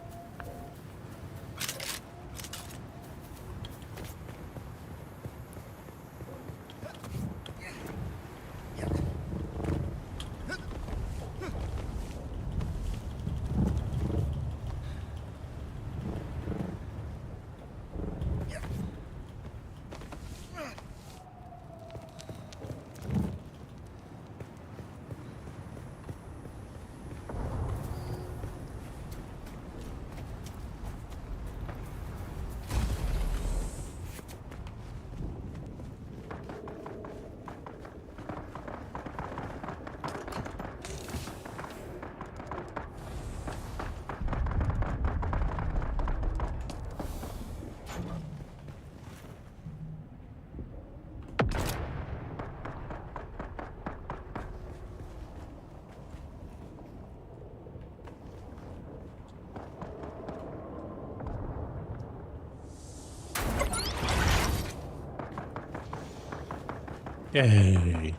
Yay.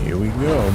Here we go.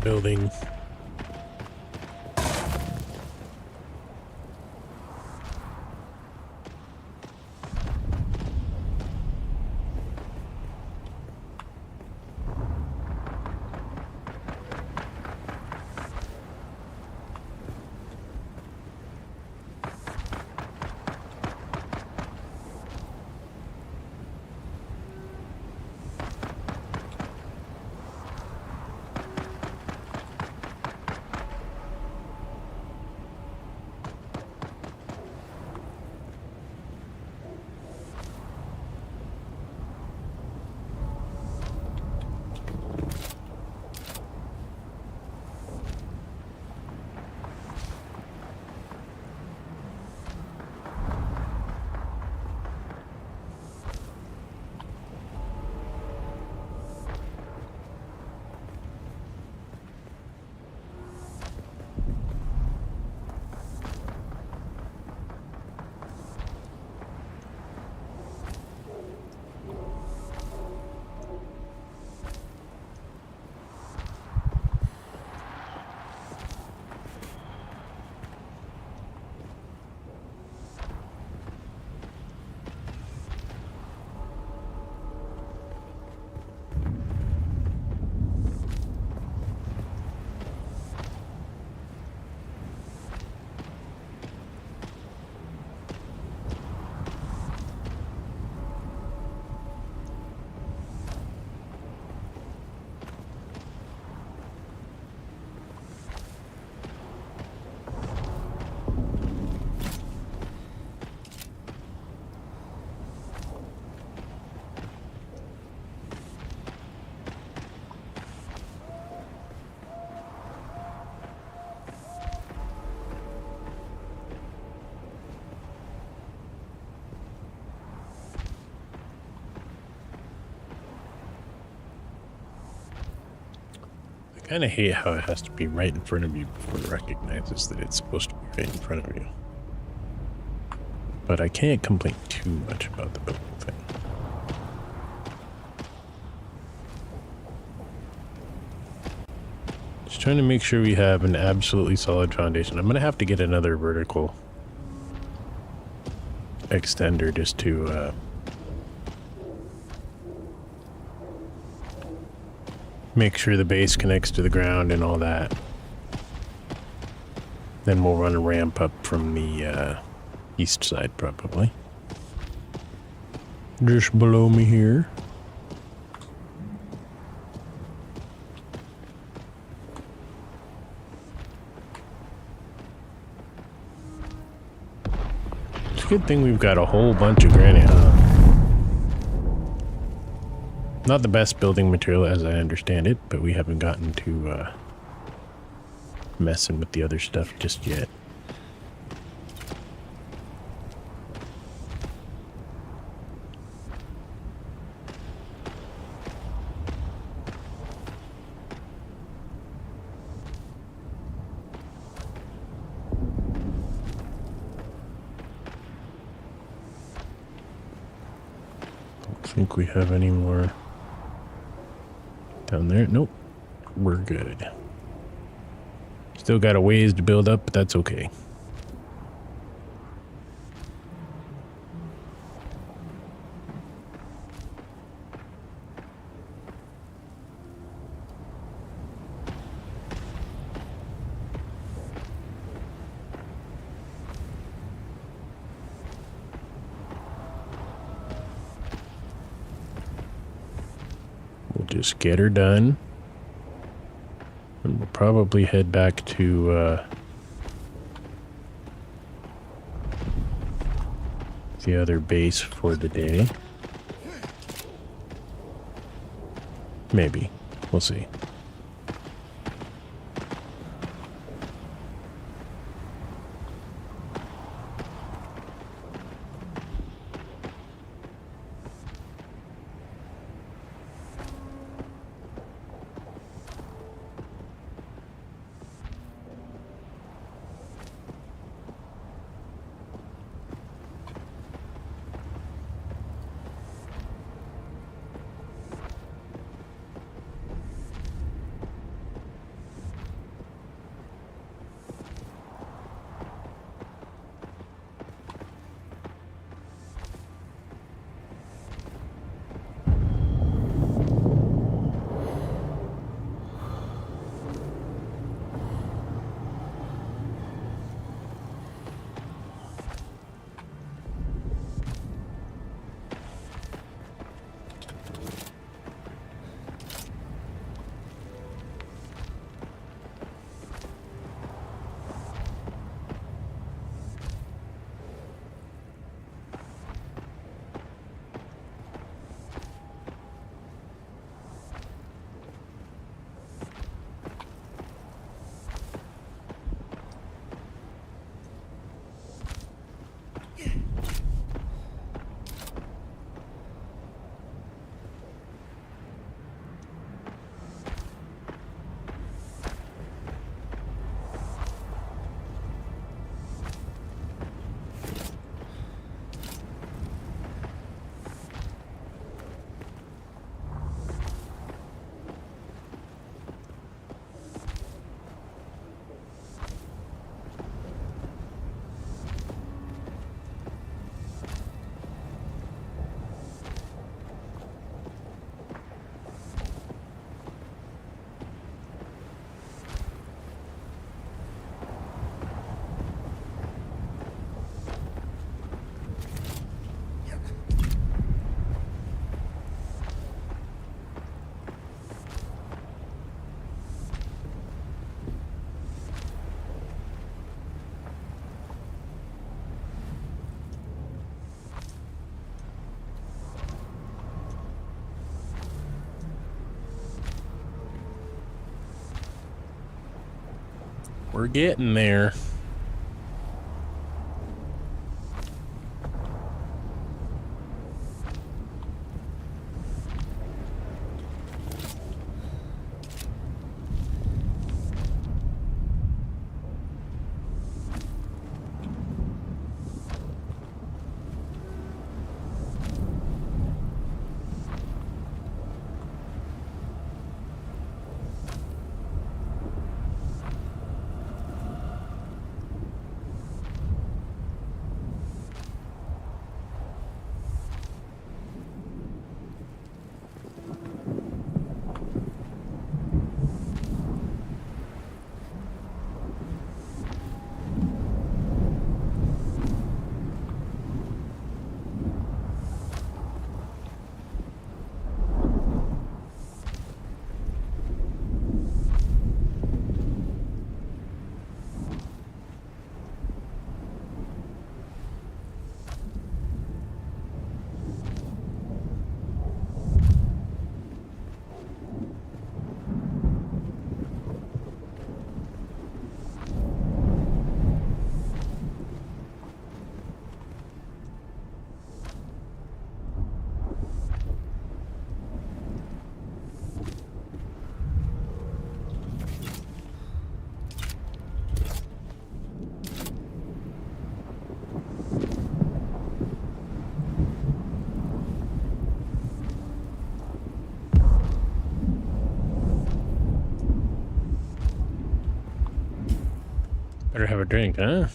building. I kind of hate how it has to be right in front of you before it recognizes that it's supposed to be right in front of you. But I can't complain too much about the building thing. Just trying to make sure we have an absolutely solid foundation. I'm going to have to get another vertical extender just to make sure the base connects to the ground and all that. Then we'll run a ramp up from the east side probably. Just below me here. It's a good thing we've got a whole bunch of granite, huh? Not the best building material as I understand it, but we haven't gotten to messing with the other stuff just yet. Don't think we have any more down there. Nope, we're good. Still got a ways to build up, but that's okay. We'll just get her done. And we'll probably head back to the other base for the day. Maybe. We'll see. We're getting there. Better have a drink, huh?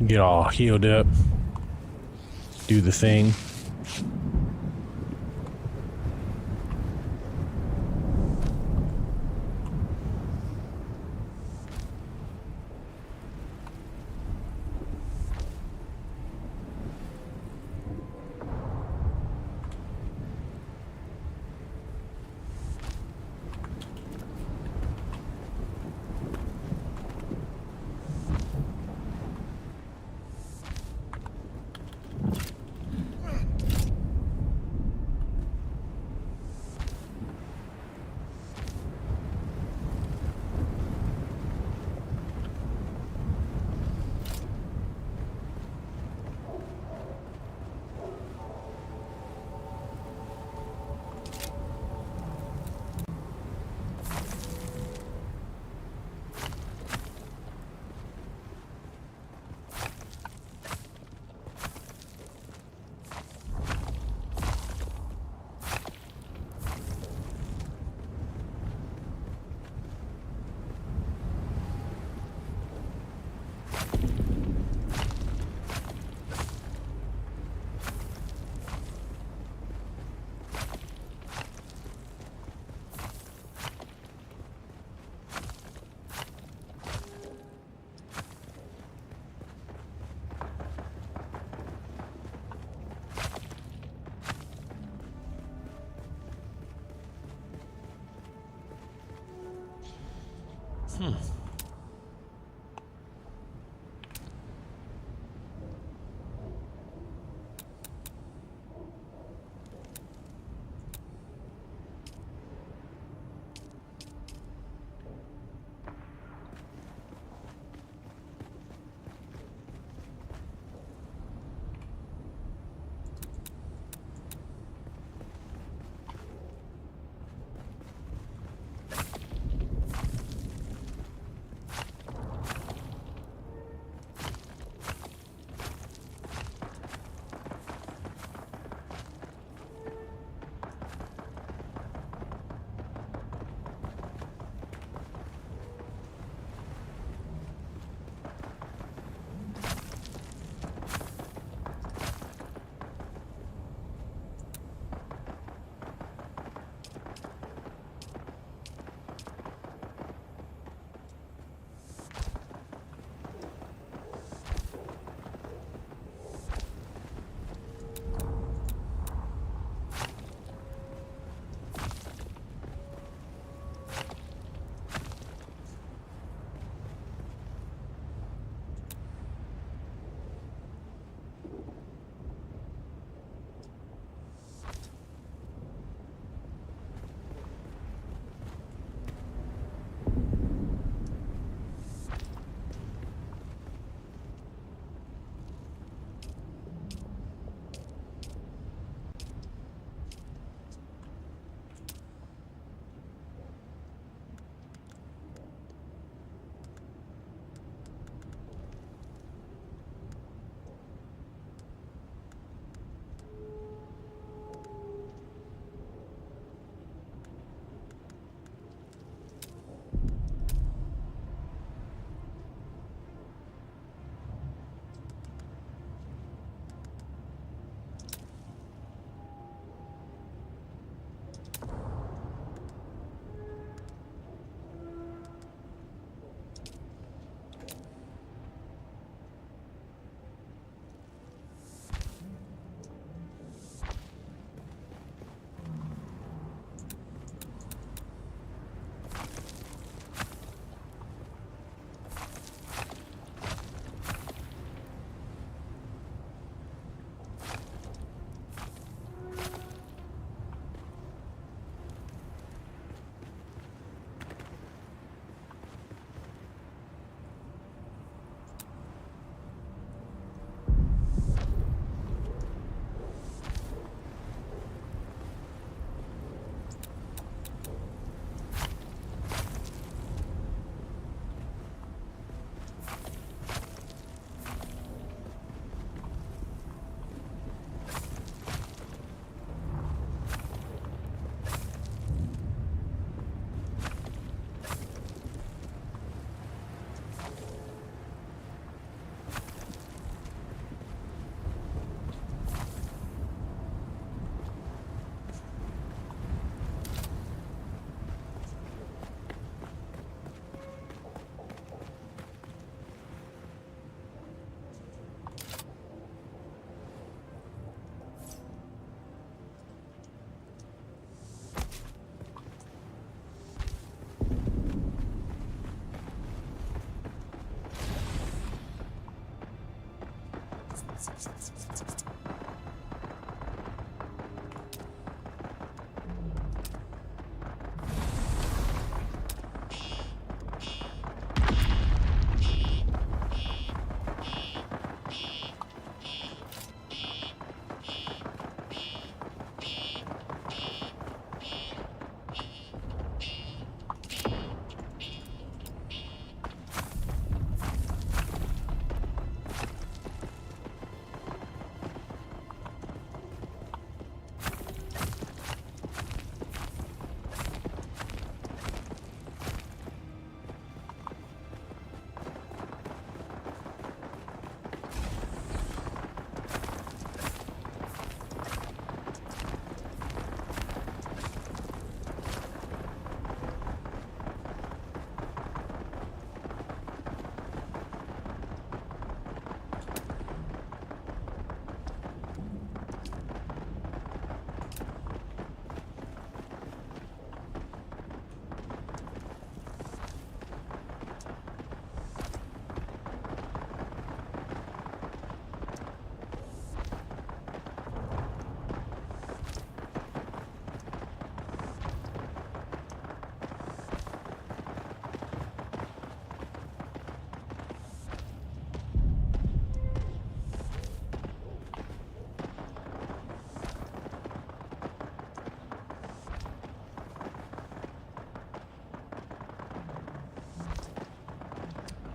Get all healed up. Do the thing.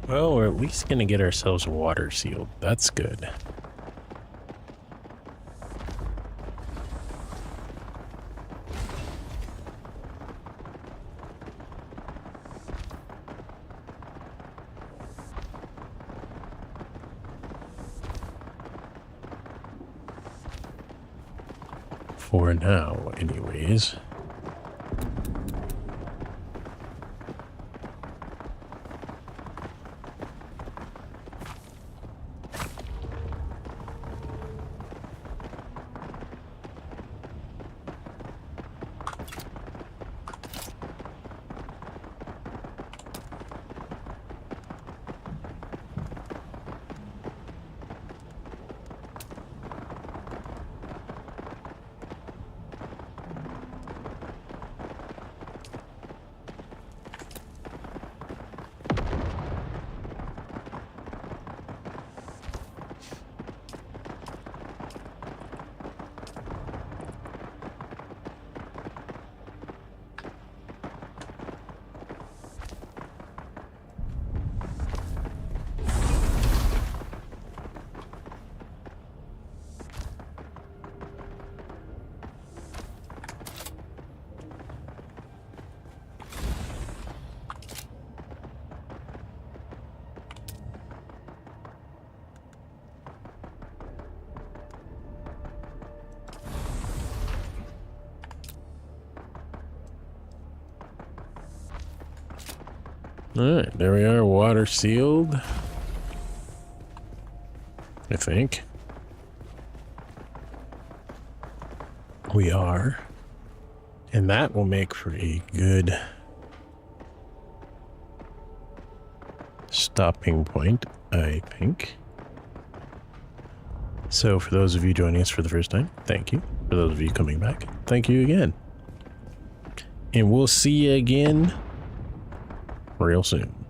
Well, we're at least going to get ourselves water sealed. That's good. For now, anyways. Alright, there we are, water sealed. I think. We are. And that will make for a good stopping point, I think. So for those of you joining us for the first time, thank you. For those of you coming back, thank you again. And we'll see you again real soon.